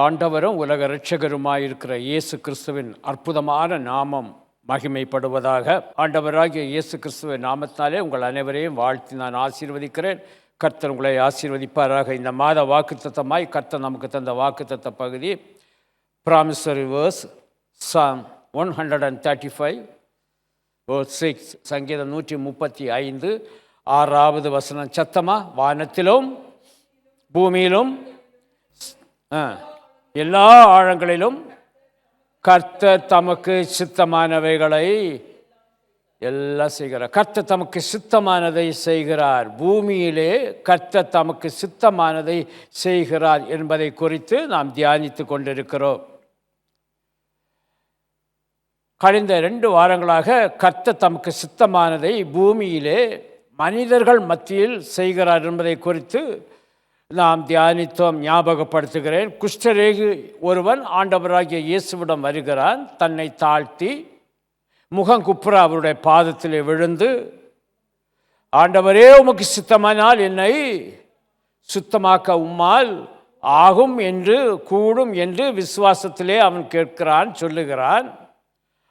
ஆண்டவரும் உலக இரட்சகருமாயிருக்கிற இயேசு கிறிஸ்துவின் அற்புதமான நாமம் மகிமைப்படுவதாக. ஆண்டவராகிய இயேசு கிறிஸ்துவின் நாமத்தினாலே உங்கள் அனைவரையும் வாழ்த்தி நான் ஆசீர்வதிக்கிறேன். கர்த்தர் உங்களை ஆசீர்வதிப்பாராக. இந்த மாத வாக்குத்தத்தமாய் கர்த்தர் நமக்கு தந்த வாக்குத்தத்த பகுதி ப்ராமிசரி வேர்ஸ் Psalm 135 verse 6, சங்கீதம் 135 6வது வசனம். சத்தமா, வானத்திலும் பூமியிலும் எல்லா ஆழங்களிலும் கர்த்தர் தமக்கு சித்தமானவைகளை எல்லாம் செய்கிறார். கர்த்தர் தமக்கு சித்தமானதை செய்கிறார். பூமியிலே கர்த்தர் தமக்கு சித்தமானதை செய்கிறார் என்பதை குறித்து நாம் தியானித்து கொண்டிருக்கிறோம். கழிந்த 2 வாரங்களாக கர்த்தர் தமக்கு சித்தமானதை பூமியிலே மனிதர்கள் மத்தியில் செய்கிறார் என்பதை குறித்து நாம் தியானித்தோம். ஞாபகப்படுத்துகிறேன். குஷ்டரோகி ஒருவன் ஆண்டவராகிய இயேசுவிடம் வருகிறான். தன்னை தாழ்த்தி முகங்குப்புற அவருடைய பாதத்திலே விழுந்து, ஆண்டவரே, உமக்கு சித்தமானால் என்னை சுத்தமாக்க உம்மால் ஆகும் என்று கூடும் என்று விசுவாசத்திலே அவன் கேட்கிறான், சொல்லுகிறான்.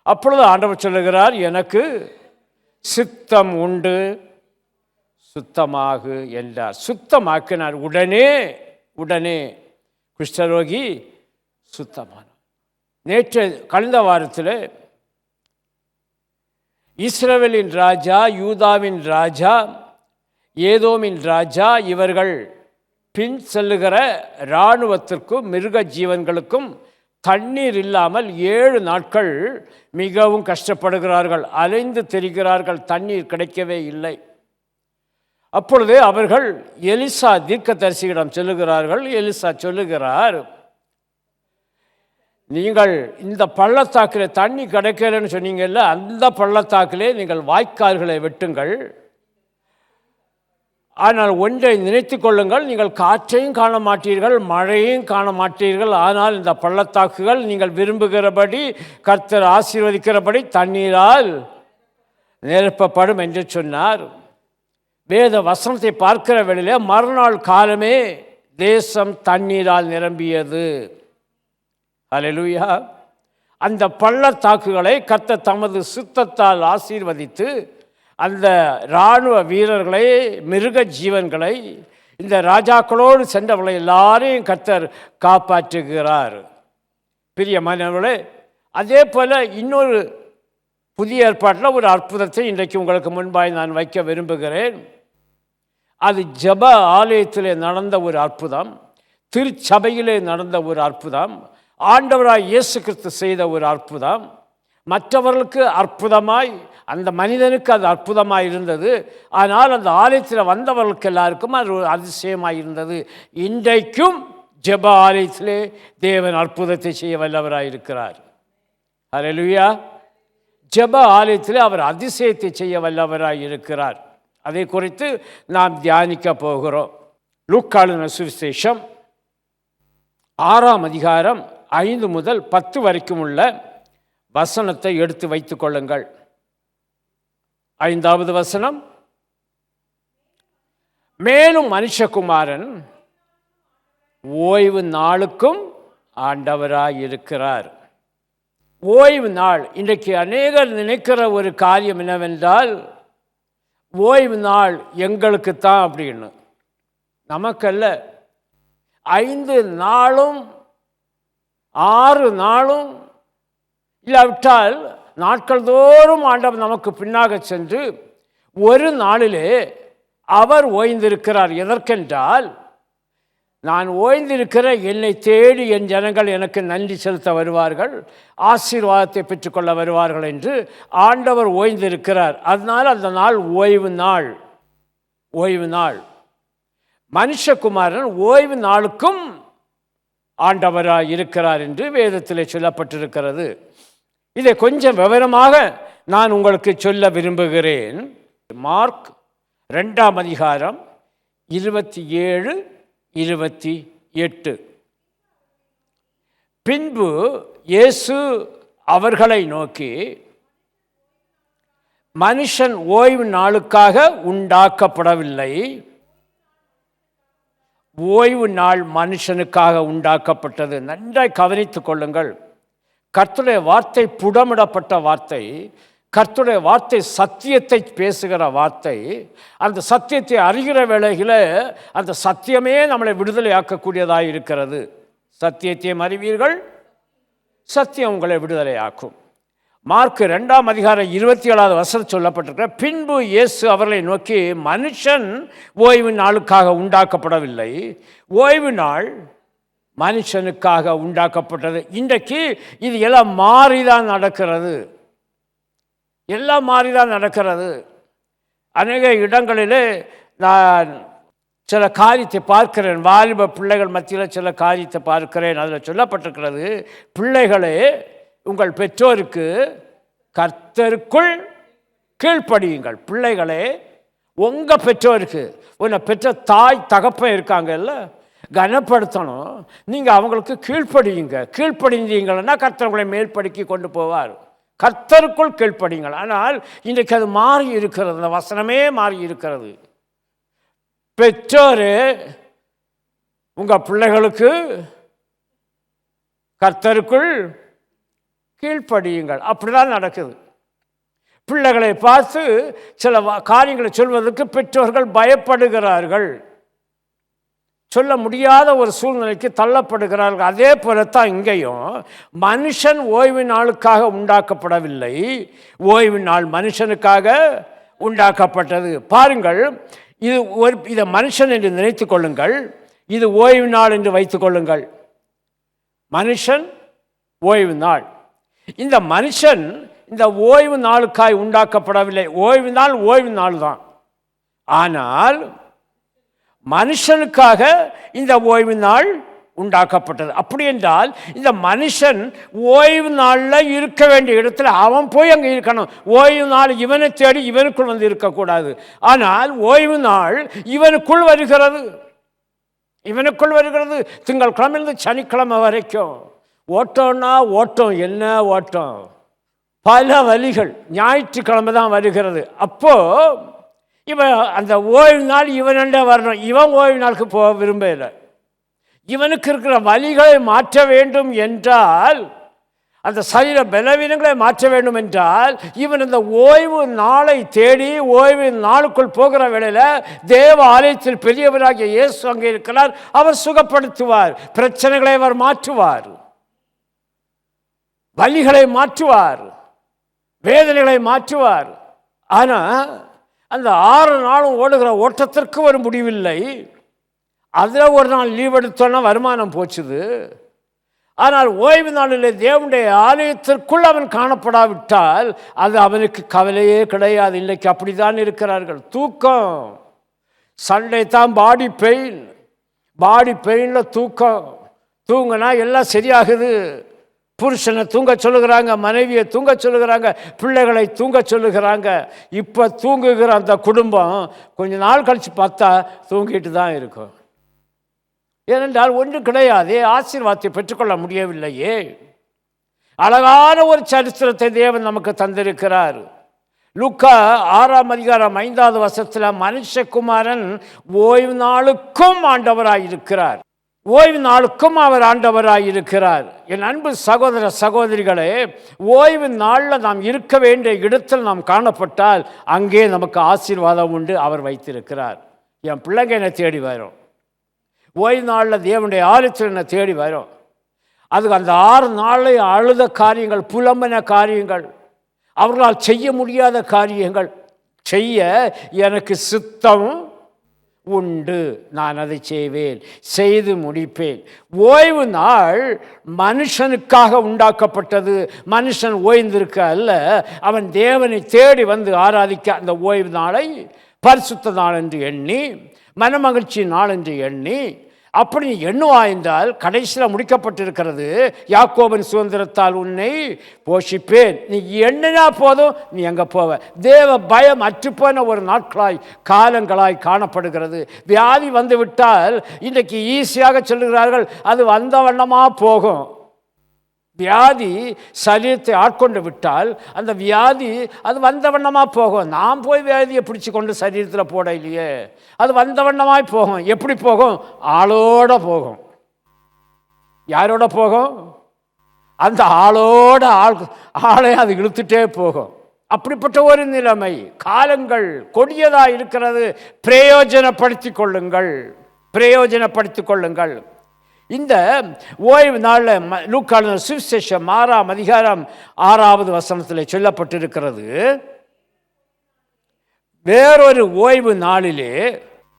அப்பொழுது ஆண்டவர் சொல்லுகிறார், எனக்கு சித்தம் உண்டு, சுத்தமாகு என்றார். சுத்தமாக்கினார். உடனே குஷ்டரோகி சுத்தமானார். நேற்று கழிந்த வாரத்தில் இஸ்ரவேலின் ராஜா, யூதாவின் ராஜா, ஏதோமின் ராஜா இவர்கள் பின் செல்லுகிற இராணுவத்திற்கும் மிருக ஜீவன்களுக்கும் தண்ணீர் இல்லாமல் 7 நாட்கள் மிகவும் கஷ்டப்படுகிறார்கள். அலைந்து திரிகிறார்கள். தண்ணீர் கிடைக்கவே இல்லை. அப்பொழுது அவர்கள் எலிசா தீர்க்கதரிசியிடம் சொல்லுகிறார்கள். எலிசா சொல்லுகிறார், நீங்கள் இந்த பள்ளத்தாக்கில் தண்ணி கிடைக்கலன்னு சொன்னீங்கல்ல, அந்த பள்ளத்தாக்கிலே நீங்கள் வாய்க்கால்களை வெட்டுங்கள். ஆனால் ஒன்றை நினைத்து கொள்ளுங்கள், நீங்கள் காற்றையும் காண மாட்டீர்கள், மழையும் காண மாட்டீர்கள். ஆனால் இந்த பள்ளத்தாக்குகள் நீங்கள் விரும்புகிறபடி, கர்த்தர் ஆசீர்வதிக்கிறபடி தண்ணீரால் நிரப்பப்படும் என்று சொன்னார். வேத வசனத்தை பார்க்கிற வேளையிலே மறுநாள் காலமே தேசம் தண்ணீரால் நிரம்பியது. அல்லேலூயா. அந்த பள்ளத்தாக்குகளை கர்த்தர் தமது சுத்தத்தால் ஆசீர்வதித்து அந்த இராணுவ வீரர்களை, மிருக ஜீவன்களை, இந்த ராஜாக்களோடு சென்றவர்களை எல்லாரையும் கர்த்தர் காப்பாற்றுகிறார். பிரியமானவர்களே, அதே போல் இன்னொரு புதிய ஏற்பாட்டில் ஒரு அற்புதத்தை இன்றைக்கு உங்களுக்கு முன்பாய் நான் வைக்க விரும்புகிறேன். அது ஜெப ஆலயத்திலே நடந்த ஒரு அற்புதம், திருச்சபையிலே நடந்த ஒரு அற்புதம், ஆண்டவராய் இயேசு கிறிஸ்து செய்த ஒரு அற்புதம். மற்றவர்களுக்கு அற்புதமாய், அந்த மனிதனுக்கு அது அற்புதமாய் இருந்தது. ஆனால் அந்த ஆலயத்தில் வந்தவர்களுக்கு எல்லாருக்கும் அது ஒரு அதிசயமாக இருந்தது. இன்றைக்கும் ஜெப ஆலயத்திலே தேவன் அற்புதத்தை செய்ய வல்லவராய் இருக்கிறார். அல்லேலூயா. ஜெப ஆலயத்திலே அவர் அதிசயத்தை செய்ய வல்லவராய் இருக்கிறார். அதை குறித்து நாம் தியானிக்க போகிறோம். லூக்கா எழுதின சுவிசேஷம் 6ஆம் அதிகாரம் 5 முதல் 10 வரைக்கும் உள்ள வசனத்தை எடுத்து வைத்துக் கொள்ளுங்கள். 5வது வசனம், மேலும் மனுஷகுமாரன் ஓய்வு நாளுக்கும் ஆண்டவராய் இருக்கிறார். ஓய்வு நாள். இன்றைக்கு அநேகர் நினைக்கிற ஒரு காரியம் என்னவென்றால், ஓய்வு நாள் எங்களுக்குத்தான் அப்படின்னு. நமக்கல்ல. 5 நாளும் 6 நாளும் இல்லாவிட்டால் நாட்கள் தோறும் ஆண்டவர் நமக்கு பின்னாக சென்று ஒரு நாளிலே அவர் ஓய்ந்திருக்கிறார். எதற்கென்றால், நான் ஓய்ந்திருக்கிற என்னை தேடி என் ஜனங்கள் எனக்கு நன்றி செலுத்த வருவார்கள், ஆசீர்வாதத்தை பெற்றுக்கொள்ள வருவார்கள் என்று ஆண்டவர் ஓய்ந்திருக்கிறார். அதனால் அந்த நாள் ஓய்வு நாள். ஓய்வு நாள். மனுஷகுமாரன் ஓய்வு நாளுக்கும் ஆண்டவராய் இருக்கிறார் என்று வேதத்திலே சொல்லப்பட்டிருக்கிறது. இதை கொஞ்சம் விவரமாக நான் உங்களுக்கு சொல்ல விரும்புகிறேன். மார்க் 2ஆம் அதிகாரம் 27, 28. பின்பு இயேசு அவர்களை நோக்கி, மனுஷன் ஓய்வு நாளுக்காக உண்டாக்கப்படவில்லை, ஓய்வு நாள் மனுஷனுக்காக உண்டாக்கப்பட்டது. நன்றாய் கவனித்துக் கொள்ளுங்கள். கர்த்தருடைய வார்த்தை புடமிடப்பட்ட வார்த்தை. கர்த்தருடைய வார்த்தை சத்தியத்தை பேசுகிற வார்த்தை. அந்த சத்தியத்தை அறிகிற வேளையில் அந்த சத்தியமே நம்மளை விடுதலையாக்கக்கூடியதாக இருக்கிறது. சத்தியத்தையும் அறிவீர்கள், சத்தியம் உங்களை விடுதலையாக்கும். மார்க் 2ஆம் அதிகாரம் 27வது வசனம் சொல்லப்பட்டிருக்கிற, பின்பு இயேசு அவர்களை நோக்கி, மனுஷன் ஓய்வு நாளுக்காக உண்டாக்கப்படவில்லை, ஓய்வு நாள் மனுஷனுக்காக உண்டாக்கப்பட்டது. இன்றைக்கு இது எல்லாம் மாறிதான் நடக்கிறது. எல்லாம் மாறிதான் நடக்கிறது. அநேக இடங்களிலே நான் சில காரியத்தை பார்க்கிறேன். வாலிப பிள்ளைகள் மத்தியில் சில காரியத்தை பார்க்கிறேன். அதில் சொல்லப்பட்டிருக்கிறது, பிள்ளைகளே உங்கள் பெற்றோருக்கு கர்த்தருக்குள் கீழ்ப்படியுங்கள். பிள்ளைகளே உங்கள் பெற்றோருக்கு, உன்னை பெற்ற தாய் தகப்பன் இருக்காங்கல்ல, கனப்படுத்தணும். நீங்கள் அவங்களுக்கு கீழ்ப்படியுங்க. கீழ்ப்படிந்தீங்கன்னா கர்த்தர் உங்களை மேல்படுத்தி கொண்டு போவார். கர்த்தருக்குள் கீழ்ப்படியுங்கள். ஆனால் இன்றைக்கு அது மாறி இருக்கிறது. அந்த வசனமே மாறி இருக்கிறது. பெற்றோர் உங்கள் பிள்ளைகளுக்கு கர்த்தருக்குள் கீழ்ப்படியுங்கள். அப்படிதான் நடக்குது. பிள்ளைகளை பார்த்து சில காரியங்களை சொல்வதற்கு பெற்றோர்கள் பயப்படுகிறார்கள். சொல்ல முடியாத ஒரு சூழ்நிலைக்கு தள்ளப்படுகிறார்கள். அதே போலத்தான் இங்கேயும் மனுஷன் ஓய்வு நாளுக்காக உண்டாக்கப்படவில்லை, ஓய்வு நாள் மனுஷனுக்காக உண்டாக்கப்பட்டது. பாருங்கள், இதை மனுஷன் என்று நினைத்து கொள்ளுங்கள், இது ஓய்வு நாள் என்று வைத்துக் கொள்ளுங்கள். மனுஷன் ஓய்வு நாள். இந்த மனுஷன் இந்த ஓய்வு நாளுக்காய் உண்டாக்கப்படவில்லை. ஓய்வு நாள் தான். ஆனால் மனுஷனுக்காக இந்த ஓய்வு நாள் உண்டாக்கப்பட்டது. அப்படி என்றால் இந்த மனுஷன் ஓய்வு நாளில் இருக்க வேண்டிய இடத்துல அவன் போய் அங்கே இருக்கணும். ஓய்வு நாள் இவனை தேடி இவனுக்குள் வந்து இருக்கக்கூடாது. ஆனால் ஓய்வு நாள் இவனுக்குள் வருகிறது. திங்கட்கிழமையிலிருந்து சனிக்கிழமை வரைக்கும் ஓட்டம்னா ஓட்டம். என்ன ஓட்டம்? பல வழிகள். ஞாயிற்றுக்கிழமை தான் வருகிறது. அப்போது இவன் அந்த ஓய்வு நாள் இவனண்ட வரணும். இவன் ஓய்வு நாளுக்கு போக விரும்பலை. இவனுக்கு இருக்கிற வழிகளை மாற்ற வேண்டும் என்றால், அந்த சரீர பலவீனங்களை மாற்ற வேண்டும் என்றால், இவன் இந்த ஓய்வு நாளை தேடி ஓய்வு நாளுக்குள் போகிற வேளையில் தேவ ஆலயத்தில் பெரியவராகிய இயேசு அங்கே இருக்கிறார். அவர் சுகப்படுத்துவார். பிரச்சனைகளை அவர் மாற்றுவார். வழிகளை மாற்றுவார். வேதனைகளை மாற்றுவார். ஆனால் அந்த 6 நாளும் ஓடுகிற ஓட்டத்திற்கு ஒரு முடிவில்லை. அதில் ஒரு நாள் லீவ் எடுத்தோன்னா வருமானம் போச்சுது. ஆனால் ஓய்வு நாளில் தேவனுடைய ஆலயத்திற்குள் அவன் காணப்படாவிட்டால் அது அவனுக்கு கவலையே கிடையாது. இன்றைக்கு அப்படி தான் இருக்கிறார்கள். தூக்கம், சண்டே தான் பாடி பெயினில் தூக்கம். தூங்கினா எல்லாம் சரியாகுது. புருஷனை தூங்க சொல்லுகிறாங்க, மனைவியை தூங்க சொல்லுகிறாங்க, பிள்ளைகளை தூங்க சொல்லுகிறாங்க. இப்போ தூங்குகிற அந்த குடும்பம் கொஞ்ச நாள் கழித்து பார்த்தா தூங்கிட்டு தான் இருக்கும். ஏனென்றால் ஒன்று கிடையாது, ஆசீர்வாதத்தை பெற்றுக்கொள்ள முடியவில்லையே. அழகான ஒரு சரித்திரத்தை தேவன் நமக்கு தந்திருக்கிறார். லூக்கா 6ஆம் அதிகாரம் 5வது வசனத்தில், மனுஷகுமாரன் ஓய்வு நாளுக்கும் ஆண்டவராயிருக்கிறார். ஓய்வு நாளுக்கும் அவர் ஆண்டவராயிருக்கிறார். என் அன்பு சகோதர சகோதரிகளே, ஓய்வு நாளில் நாம் இருக்க வேண்டிய இடத்தில் நாம் காணப்பட்டால் அங்கே நமக்கு ஆசீர்வாதம் உண்டு. அவர் வைத்திருக்கிறார். என் பிள்ளைங்க என்னை தேடி வரும். ஓய்வு நாளில் தேவனுடைய ஆலயத்தில் என்னை தேடி வரும். அதுக்கு அந்த 6 நாளில் அழுத காரியங்கள், புலம்பின காரியங்கள், அவர்களால் செய்ய முடியாத காரியங்கள் செய்ய எனக்கு சித்தம் உண்டு. நான் அதை செய்வேன், செய்து முடிப்பேன். ஓய்வு நாள் மனுஷனுக்காக உண்டாக்கப்பட்டது. மனுஷன் ஓய்ந்திருக்க அல்ல, அவன் தேவனை தேடி வந்து ஆராதிக்க அந்த ஓய்வு நாளை பரிசுத்த நாள் என்று எண்ணி, மனமகிழ்ச்சி நாள் என்று எண்ணி, அப்படி எண்ணுவா என்றால் கடைசியில் முடிக்கப்பட்டிருக்கிறது, யாக்கோபின் சுதந்திரத்தால் உன்னை போஷிப்பேன். நீ எண்ணினா போதும், நீ எங்கே போவ. தேவ பயம் அற்றுப்போன ஒரு நாட்களாய் காலங்களாய் காணப்படுகிறது. வியாதி வந்து விட்டால் இன்றைக்கு ஈஸியாக சொல்லுகிறார்கள், அது வந்த வண்ணமாக போகும். வியாதி சரீரத்தை ஆட்கொண்டு விட்டால் அந்த வியாதி அது வந்த வண்ணமாக போகும். நான் போய் வியாதியை பிடிச்சி கொண்டு சரீரத்தில் போட இல்லையே, அது வந்த வண்ணமாய் போகும். எப்படி போகும்? ஆளோட போகும். யாரோட போகும்? அந்த ஆளோட ஆளை அது இழுத்துட்டே போகும். அப்படிப்பட்ட ஒரு நிலைமை. காலங்கள் கொடியதாக இருக்கிறது. பிரயோஜனப்படுத்திக் கொள்ளுங்கள், பிரயோஜனப்படுத்திக் கொள்ளுங்கள். இந்த ஓய்வு நாளில் லூக்கா சுவிசேஷம் 6ஆம் அதிகாரம் 6வது வசனத்தில் சொல்லப்பட்டிருக்கிறது, வேறொரு ஓய்வு நாளிலே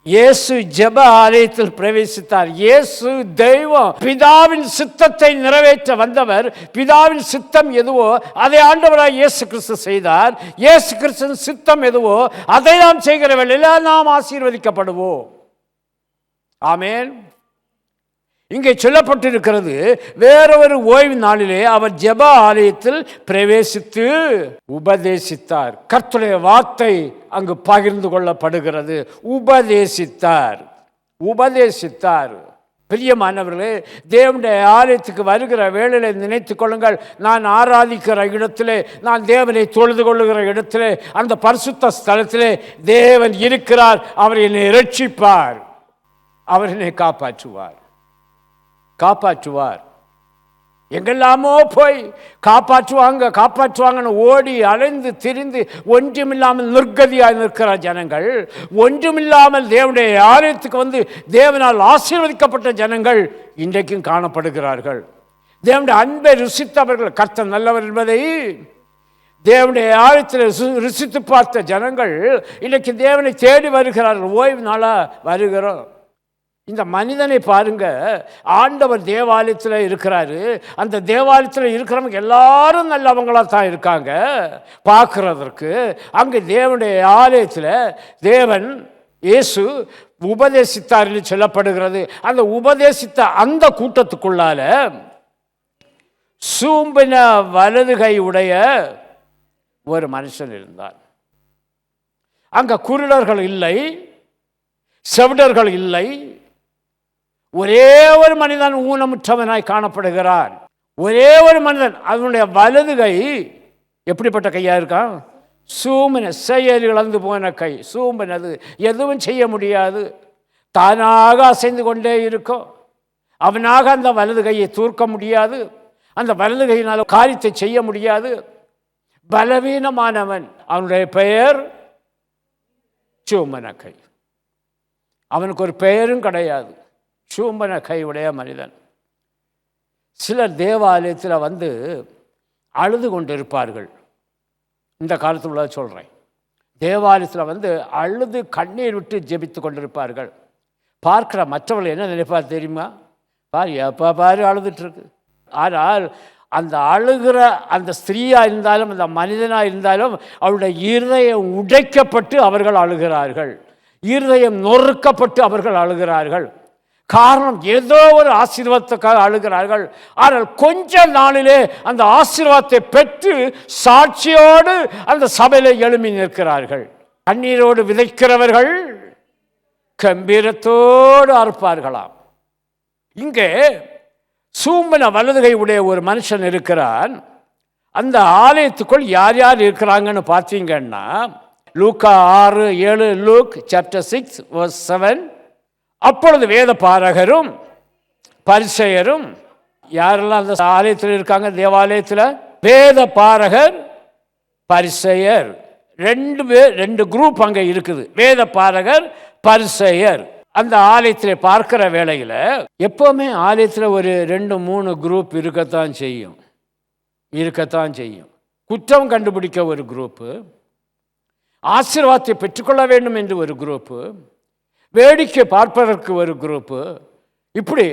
இயேசு ஜெப ஆலயத்தில் பிரவேசித்தார். இயேசு தெய்வம், பிதாவின் சித்தத்தை நிறைவேற்ற வந்தவர். பிதாவின் சித்தம் எதுவோ அதை ஆண்டவராய் இயேசு கிறிஸ்து செய்தார். இயேசு கிறிஸ்துவின் சித்தம் எதுவோ அதை நாம் செய்கிற வேளையில் நாம் ஆசீர்வதிக்கப்படுவோம். ஆமென். இங்கே சொல்லப்பட்டிருக்கிறது, வேறொரு ஓய்வு நாளிலே அவர் ஜெப ஆலயத்தில் பிரவேசித்து உபதேசித்தார். கர்த்தருடைய வார்த்தை அங்கு பகிர்ந்து கொள்ளப்படுகிறது. உபதேசித்தார், உபதேசித்தார். பிரியமானவர்களே, தேவனுடைய ஆலயத்துக்கு வருகிற வேளையில நினைத்துக் கொள்ளுங்கள், நான் ஆராதிக்கிற இடத்திலே, நான் தேவனை தொழுது கொள்ளுகிற இடத்திலே, அந்த பரிசுத்த ஸ்தலத்திலே தேவன் இருக்கிறார். அவர் என்னை இரட்சிப்பார், அவர் என்னை காப்பாற்றுவார், காப்பாற்றுவார். எங்கெல்லாமோ போய் காப்பாற்றுவாங்கன்னு ஓடி அலைந்து திரிந்து ஒன்றுமில்லாமல் நிர்கதியாக நிற்கிற ஜனங்கள், ஒன்றுமில்லாமல் தேவனுடைய ஆலயத்துக்கு வந்து தேவனால் ஆசீர்வதிக்கப்பட்ட ஜனங்கள் இன்றைக்கும் காணப்படுகிறார்கள். தேவனுடைய அன்பை ருசித்தவர்கள், கர்த்தர் நல்லவர் என்பதை தேவனுடைய ஆலயத்தில் ருசித்து பார்த்த ஜனங்கள் இன்றைக்கு தேவனை தேடி வருகிறார்கள். ஓய்வு நாளாக வருகிறோம். இந்த மனிதனை பாருங்க, ஆண்டவர் தேவாலயத்தில் இருக்கிறாரு. அந்த தேவாலயத்தில் இருக்கிறவங்க எல்லாரும் நல்லவங்களாக தான் இருக்காங்க பார்க்குறதற்கு. அங்கே தேவனுடைய ஆலயத்தில் தேவன் இயேசு உபதேசித்தார் என்று சொல்லப்படுகிறது. அந்த உபதேசித்த அந்த கூட்டத்துக்குள்ளால சூம்பின வலது கை உடைய ஒரு மனுஷன் இருந்தார். அங்கே குருடர்கள் இல்லை, செவிடர்கள் இல்லை. ஒரே ஒரு மனிதன் ஊனமுற்றவனாய் காணப்படுகிறான். ஒரே ஒரு மனிதன், அதனுடைய வலது கை எப்படிப்பட்ட கையா இருக்கான்? சூம்பின, செயல் இழந்து போன கை, சூம்பினது, எதுவும் செய்ய முடியாது, தானாக அசைந்து கொண்டே இருக்கும். அவனாக அந்த வலது கையை தூர்க்க முடியாது, அந்த வலது கையினால் காரியத்தை செய்ய முடியாது. பலவீனமானவன். அவனுடைய பெயர் சூம்பன கை. அவனுக்கு ஒரு பெயரும் கிடையாது, சூம்பன கையுடைய மனிதன். சிலர் தேவாலயத்தில் வந்து அழுது கொண்டு இருப்பார்கள். இந்த காலத்தில் உள்ள சொல்கிறேன். தேவாலயத்தில் வந்து அழுது கண்ணீர் விட்டு ஜெபித்து கொண்டிருப்பார்கள். பார்க்குற மற்றவர்கள் என்ன நினைப்பார் தெரியுமா? பாரு, எப்போ பாரு அழுதுட்டுருக்கு. ஆனால் அந்த அழுகிற அந்த ஸ்திரீயாக இருந்தாலும் அந்த மனிதனாக இருந்தாலும் அவருடைய இருதயம் உடைக்கப்பட்டு அவர்கள் அழுகிறார்கள், இருதயம் நொறுக்கப்பட்டு அவர்கள் அழுகிறார்கள். காரணம், ஏதோ ஒரு ஆசீர்வாதத்துக்காக அழுகிறார்கள். ஆனால் கொஞ்ச நாளிலே அந்த ஆசீர்வாதத்தை பெற்று சாட்சியோடு அந்த சபையில எழுப்பி நிற்கிறார்கள். கண்ணீரோடு விதைக்கிறவர்கள் கம்பீரத்தோடு அறுப்பார்களாம். இங்கே சூம்பன வலதுகை உடைய ஒரு மனுஷன் இருக்கிறான். அந்த ஆலயத்துக்குள் யார் யார் இருக்கிறாங்கன்னு பார்த்தீங்கன்னா, லூக்கா 6:7, லூக் சாப்டர் 6 verse 7. அப்பொழுது வேத பாரகரும் பரிசேயரும், யாரெல்லாம் அந்த ஆலயத்தில் இருக்காங்க? தேவாலயத்தில் வேத பாரகர், பரிசேயர், ரெண்டு குரூப் அங்கே இருக்குது. வேத பாரகர், பரிசேயர். அந்த ஆலயத்தில் பார்க்கிற வேளையில் எப்போவுமே ஆலயத்தில் ஒரு 2-3 குரூப் இருக்கத்தான் செய்யும். குற்றம் கண்டுபிடிக்க ஒரு குரூப்பு, ஆசீர்வாதத்தை பெற்றுக்கொள்ள வேண்டும் என்று ஒரு குரூப்பு, வேடிக்கை பார்ப்பதற்கு ஒரு குரூப்பு. இப்படி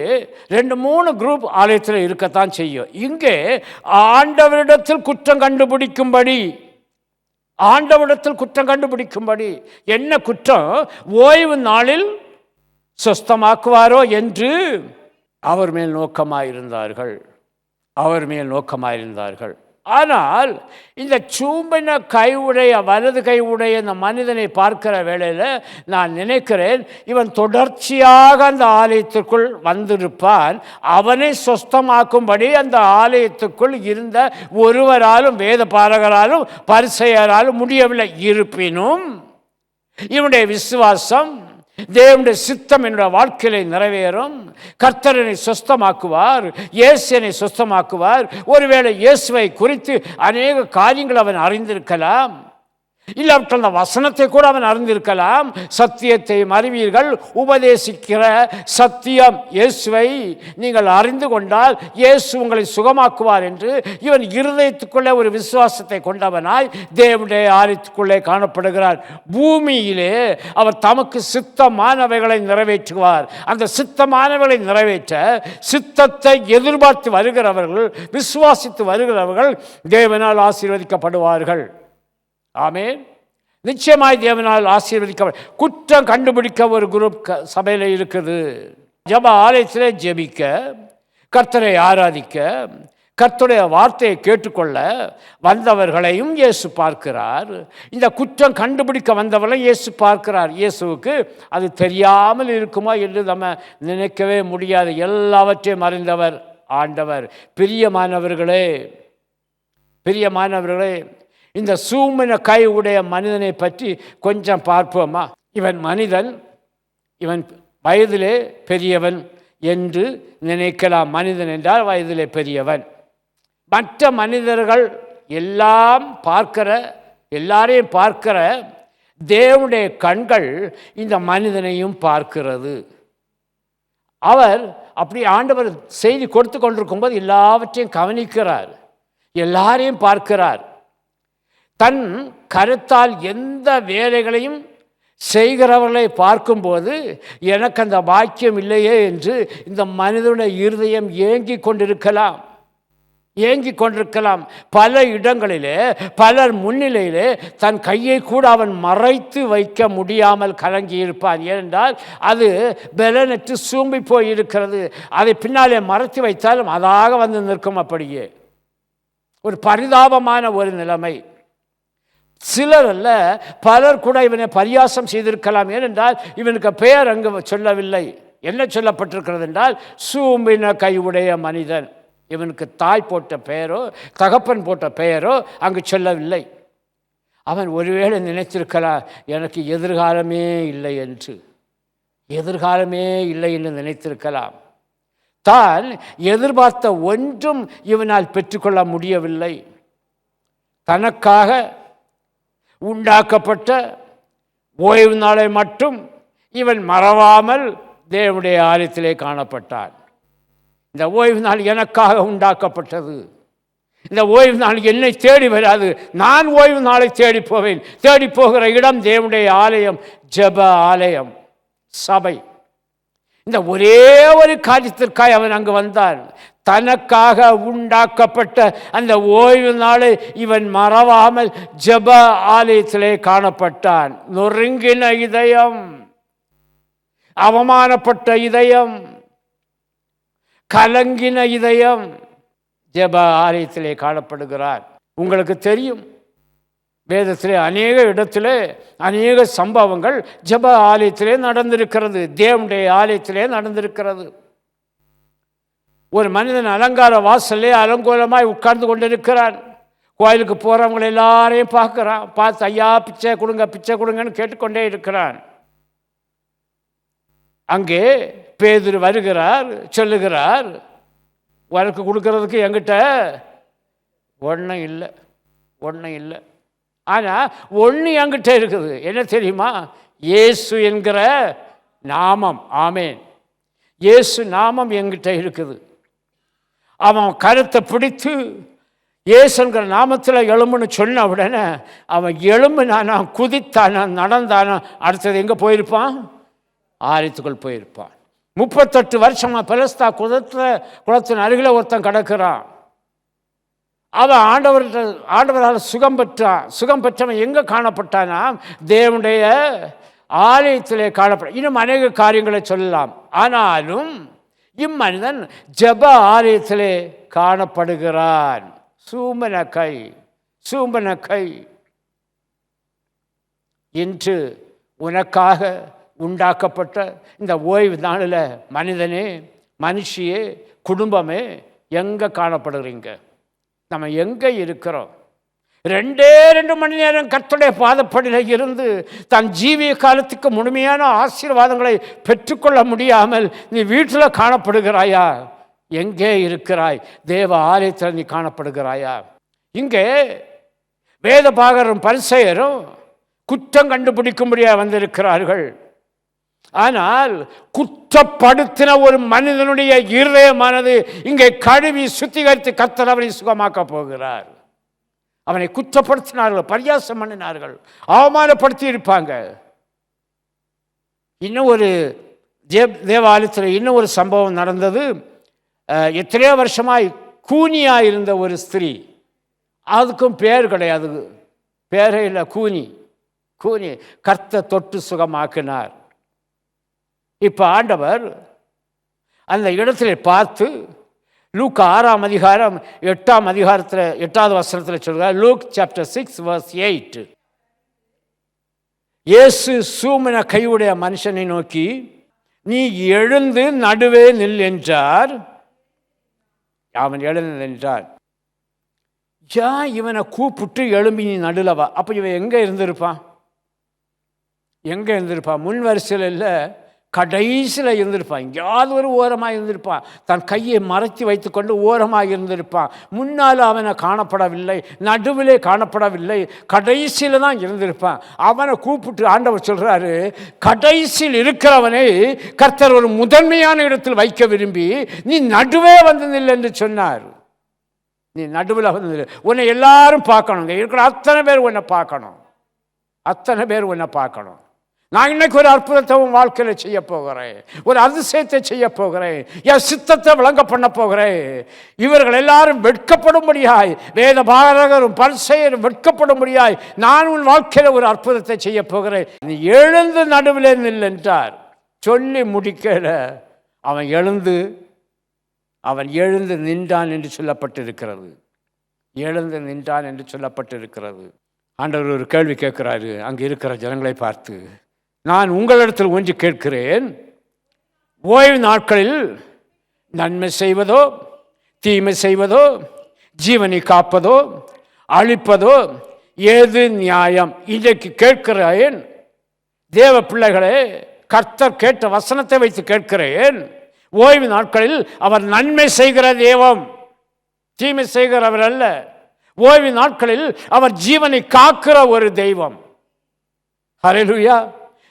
2-3 குரூப் ஆலயத்தில் இருக்கத்தான் செய்யும். இங்கே ஆண்டவரிடத்தில் குற்றம் கண்டுபிடிக்கும்படி, என்ன குற்றம்? ஓய்வு நாளில் சொஸ்தமாக்குவாரோ என்று அவர் மேல் நோக்கமாயிருந்தார்கள். ஆனால் இந்த சூம்பின கையுடைய வலது கையுடைய இந்த மனிதனை பார்க்கிற வேளையில் நான் நினைக்கிறேன், இவன் தொடர்ச்சியாக அந்த ஆலயத்துக்குள் வந்திருப்பான். அவனை சொஸ்தமாக்கும்படி அந்த ஆலயத்துக்குள் இருந்த ஒருவராலும், வேத பாரகராலும், பரிசேயராலும் முடியவில்லை. இருப்பினும் இவனுடைய விசுவாசம், தேவனுடைய சித்தம் என்னுடைய வாழ்க்கையில நிறைவேறும், கர்த்தரனை சொஸ்தமாக்குவார், இயேசுவை சொஸ்தமாக்குவார். ஒருவேளை இயேசுவை குறித்து அநேக காரியங்கள் அவன் அறிந்திருக்கலாம், இல்லாவிட்டால் அந்த வசனத்தை கூட அவன் அறிந்திருக்கலாம். சத்தியத்தை அறிவீர்கள், உபதேசிக்கிற சத்தியம் இயேசுவை நீங்கள் அறிந்து கொண்டால் இயேசு உங்களை சுகமாக்குவார் என்று இவன் இருதயத்துக்குள்ளே ஒரு விசுவாசத்தை கொண்டவனாய் தேவனுடைய ஆலயத்துக்குள்ளே காணப்படுகிறார். பூமியிலே அவர் தமக்கு சித்தமானவைகளை நிறைவேற்றுவார். அந்த சித்தமானவைகளை நிறைவேற்ற சித்தத்தை எதிர்பார்த்து வருகிறவர்கள், விசுவாசித்து வருகிறவர்கள் தேவனால் ஆசீர்வதிக்கப்படுவார்கள். ஆமென். நிச்சயமாய் தேவனால் ஆசீர்வதிக்க. குற்றம் கண்டுபிடிக்க ஒரு குரூப் சபையில் இருக்குது. ஜெப ஆலயத்திலே ஜெபிக்க, கர்த்தரை ஆராதிக்க, கர்த்தருடைய வார்த்தையை கேட்டுக்கொள்ள வந்தவர்களையும் இயேசு பார்க்கிறார். இந்த குற்றம் கண்டுபிடிக்க வந்தவர்களையும் இயேசு பார்க்கிறார். இயேசுவுக்கு அது தெரியாமல் இருக்குமா என்று நம்ம நினைக்கவே முடியாது. எல்லாவற்றையும் அறிந்தவர் ஆண்டவர். பிரியமானவர்களே, இந்த சூம்பின கை உடைய மனிதனை பற்றி கொஞ்சம் பார்ப்போமா? இவன் மனிதன், இவன் வயதிலே பெரியவன் என்று நினைக்கலாம். மனிதன் என்றால் வயதிலே பெரியவன். மற்ற மனிதர்கள் எல்லாரையும் பார்க்கிற தேவனுடைய கண்கள் இந்த மனிதனையும் பார்க்கிறது. அவர் அப்படி ஆண்டவர் செய்தி கொடுத்து கொண்டிருக்கும்போது எல்லாவற்றையும் கவனிக்கிறார், எல்லாரையும் பார்க்கிறார். தன் கருத்தால் எந்த வேலைகளையும் செய்கிறவர்களை பார்க்கும்போது எனக்கு அந்த பாக்கியம் இல்லையே என்று இந்த மனிதனுடைய இருதயம் ஏங்கிக் கொண்டிருக்கலாம். பல இடங்களிலே, பலர் முன்னிலையிலே தன் கையை கூட அவன் மறைத்து வைக்க முடியாமல் கலங்கியிருப்பான். ஏனென்றால் அது பலனற்று சூம்பி போயிருக்கிறது. அதை பின்னாலே மறைத்து வைத்தாலும் அதாக வந்து நிற்கும். அப்படியே ஒரு பரிதாபமான ஒரு நிலைமை. சிலர் அல்ல, பலர் கூட இவனை பரியாசம் செய்திருக்கலாம். ஏனென்றால் இவனுக்கு பெயர் அங்கு சொல்லவில்லை. என்ன சொல்லப்பட்டிருக்கிறது என்றால் சூம்பின கையுடைய மனிதன். இவனுக்கு தாய் போட்ட பெயரோ தகப்பன் போட்ட பெயரோ அங்கு சொல்லவில்லை. அவன் ஒருவேளை நினைத்திருக்கலாம், எனக்கு எதிர்காலமே இல்லை என்று நினைத்திருக்கலாம். தான் எதிர்பார்த்த ஒன்றும் இவனால் பெற்றுக்கொள்ள முடியவில்லை. தனக்காக உண்டாக்கப்பட்ட ஓய்வு நாளை மட்டும் இவன் மறவாமல் தேவனுடைய ஆலயத்திலே காணப்பட்டான். இந்த ஓய்வு நாள் எனக்காக உண்டாக்கப்பட்டது. இந்த ஓய்வு நாள் என்னை தேடி வராது, நான் ஓய்வு நாளை தேடி போவேன். தேடி போகிற இடம் தேவனுடைய ஆலயம், ஜெப ஆலயம், சபை. இந்த ஒரே ஒரு காரியத்திற்காக அவன் அங்கு வந்தான். தனக்காக உண்டாக்கப்பட்ட அந்த ஓய்வு நாளை இவன் மறவாமல் ஜெப ஆலயத்திலே காணப்பட்டான். நொறுங்கின இதயம், அவமானப்பட்ட இதயம், கலங்கின இதயம் ஜெப ஆலயத்திலே காணப்படுகிறார். உங்களுக்கு தெரியும், வேதத்திலே அநேக இடத்திலே அநேக சம்பவங்கள் ஜெப ஆலயத்திலே நடந்திருக்கிறது, தேவனுடைய ஆலயத்திலே நடந்திருக்கிறது. ஒரு மனிதன் அலங்கார வாசலே அலங்கோலமாய் உட்கார்ந்து கொண்டிருக்கிறான். கோயிலுக்கு போகிறவங்களை எல்லாரையும் பார்க்குறான். பார்த்து ஐயா பிச்சை கொடுங்கன்னு கேட்டுக்கொண்டே இருக்கிறான். அங்கே பேதுரு வருகிறார், சொல்லுகிறார், உனக்கு கொடுக்கறதுக்கு என்கிட்ட ஒன்றும் இல்லை. ஆனால் ஒன்று என்கிட்ட இருக்குது. என்ன தெரியுமா? இயேசு என்கிற நாமம். ஆமேன். இயேசு நாமம் என்கிட்ட இருக்குது. அவன் கருத்தை பிடித்து இயேசுங்கிற நாமத்தில் எழும்புன்னு சொன்ன உடனே அவன் எழும்புனானா, குதித்தானா, நடந்தானா, அடுத்தது எங்கே போயிருப்பான்? ஆலயத்துக்குள் போயிருப்பான். 38 வருஷமா பெலஸ்தா குளத்தின் அருகில் ஒருத்தன் கிடக்கிறான். அவன் ஆண்டவரால் சுகம் பெற்றவன் எங்கே காணப்பட்டானா? தேவனுடைய ஆலயத்திலே காணப்பட்ட. இன்னும் அநேக காரியங்களை சொல்லலாம். ஆனாலும் இம்மனிதன் ஜெப ஆலயத்திலே காணப்படுகிறான். சூம்பன கை, சூம்பன கை. இன்று உனக்காக உண்டாக்கப்பட்ட இந்த ஓய்வு நாளில் மனிதனே, மனுஷியே, குடும்பமே எங்கே காணப்படுறீங்க? நம்ம எங்கே இருக்கிறோம்? 2 மணி நேரம் கர்த்தருடைய பாதப்படியில் இருந்து தன் ஜீவிய காலத்துக்கு முழுமையான ஆசீர்வாதங்களை பெற்றுக்கொள்ள முடியாமல் நீ வீட்டில் காணப்படுகிறாயா? எங்கே இருக்கிறாய்? தேவ ஆலயத்தில் நீ காணப்படுகிறாயா? இங்கே வேதபாரகரும் பரிசேயரும் குற்றம் கண்டுபிடிக்கும்படியாக வந்திருக்கிறார்கள். ஆனால் குற்றப்படுத்தின ஒரு மனிதனுடைய இருதயமானது இங்கே கழுவி சுத்திகரித்து கர்த்தர் அவனை சுகமாக்க போகிறார். அவனை குற்றப்படுத்தினார்கள், பரியாசம் பண்ணினார்கள், அவமானப்படுத்தி இருப்பாங்க. இன்னும் ஒரு தேவாலயத்தில் இன்னும் ஒரு சம்பவம் நடந்தது. எத்தனையோ வருஷமாய் கூனியாக இருந்த ஒரு ஸ்திரீ, அதுக்கும் பேர் கிடையாது, பேரே இல்லை, கூனி. கூனி கர்த்தர் தொட்டு சுகமாக்கினார். இப்போ ஆண்டவர் அந்த இடத்துல பார்த்து லூக்கா 6ஆம் அதிகாரம் 8ஆம் அதிகாரத்தில் 8வது வசனத்தில் சொல்கிறார். Look chapter 6 verse 8. இயேசு சூம்பின கையுடைய மனுஷனை நோக்கி, நீ எழுந்து நடுவே நில் என்றார். அவன் எழுந்து நின்றான். இவனை கூப்பிட்டு எழும்பி நீ நடுலவா. அப்போ இவன் எங்கே இருந்திருப்பான்? எங்கே இருந்திருப்பான்? முன் வரிசையில் இல்லை, கடைசியில் இருந்திருப்பான். எங்கேயாவது ஒரு ஓரமாக இருந்திருப்பான். தன் கையை மறைத்து வைத்துக்கொண்டு ஓரமாக இருந்திருப்பான். முன்னால் அவனை காணப்படவில்லை, நடுவிலே காணப்படவில்லை, கடைசியில் தான் இருந்திருப்பான். அவனை கூப்பிட்டு ஆண்டவர் சொல்கிறாரு, கடைசியில் இருக்கிறவனை கர்த்தர் ஒரு முதன்மையான இடத்தில் வைக்க விரும்பி நீ நடுவே வந்து நில் என்று சொன்னார். நீ நடுவில் வந்து உன்னை எல்லாரும் பார்க்கணுங்க. இருக்கிற அத்தனை பேர் உன்னை பார்க்கணும், அத்தனை பேர் உன்னை பார்க்கணும். நான் இன்னைக்கு ஒரு அற்புதத்தை உன் வாழ்க்கையில் செய்ய போகிறேன், ஒரு அதிசயத்தை செய்ய போகிறேன், என் சித்தத்தை விளங்க பண்ண போகிறேன். இவர்கள் எல்லாரும் வெட்கப்படும்படியாய், வேத பாரகரும் பரிசேயரும் வெட்கப்படும்படியாய் நான் உன் வாழ்க்கையில் ஒரு அற்புதத்தை செய்ய போகிறேன். நீ எழுந்து நடுவில் நில் என்றார். சொல்லி முடிக்கல, அவன் எழுந்து நின்றான் என்று சொல்லப்பட்டிருக்கிறது. எழுந்து நின்றான் என்று சொல்லப்பட்டிருக்கிறது. ஆண்டவர் ஒரு கேள்வி கேட்கிறாரு அங்கே இருக்கிற ஜனங்களை பார்த்து, நான் உங்களிடத்தில் ஒன்று கேட்கிறேன், ஓய்வு நாட்களில் நன்மை செய்வதோ தீமை செய்வதோ ஜீவனை காப்பதோ அழிப்பதோ ஏது நியாயம்? இன்றைக்கு கேட்கிறேன் தேவ பிள்ளைகளே, கர்த்தர் கேட்ட வசனத்தை வைத்து கேட்கிறேன். ஓய்வு நாட்களில் அவர் நன்மை செய்கிற தெய்வம், தீமை செய்கிறவர் அல்ல. ஓய்வு நாட்களில் அவர் ஜீவனை காக்கிற ஒரு தெய்வம். ஹல்லேலூயா.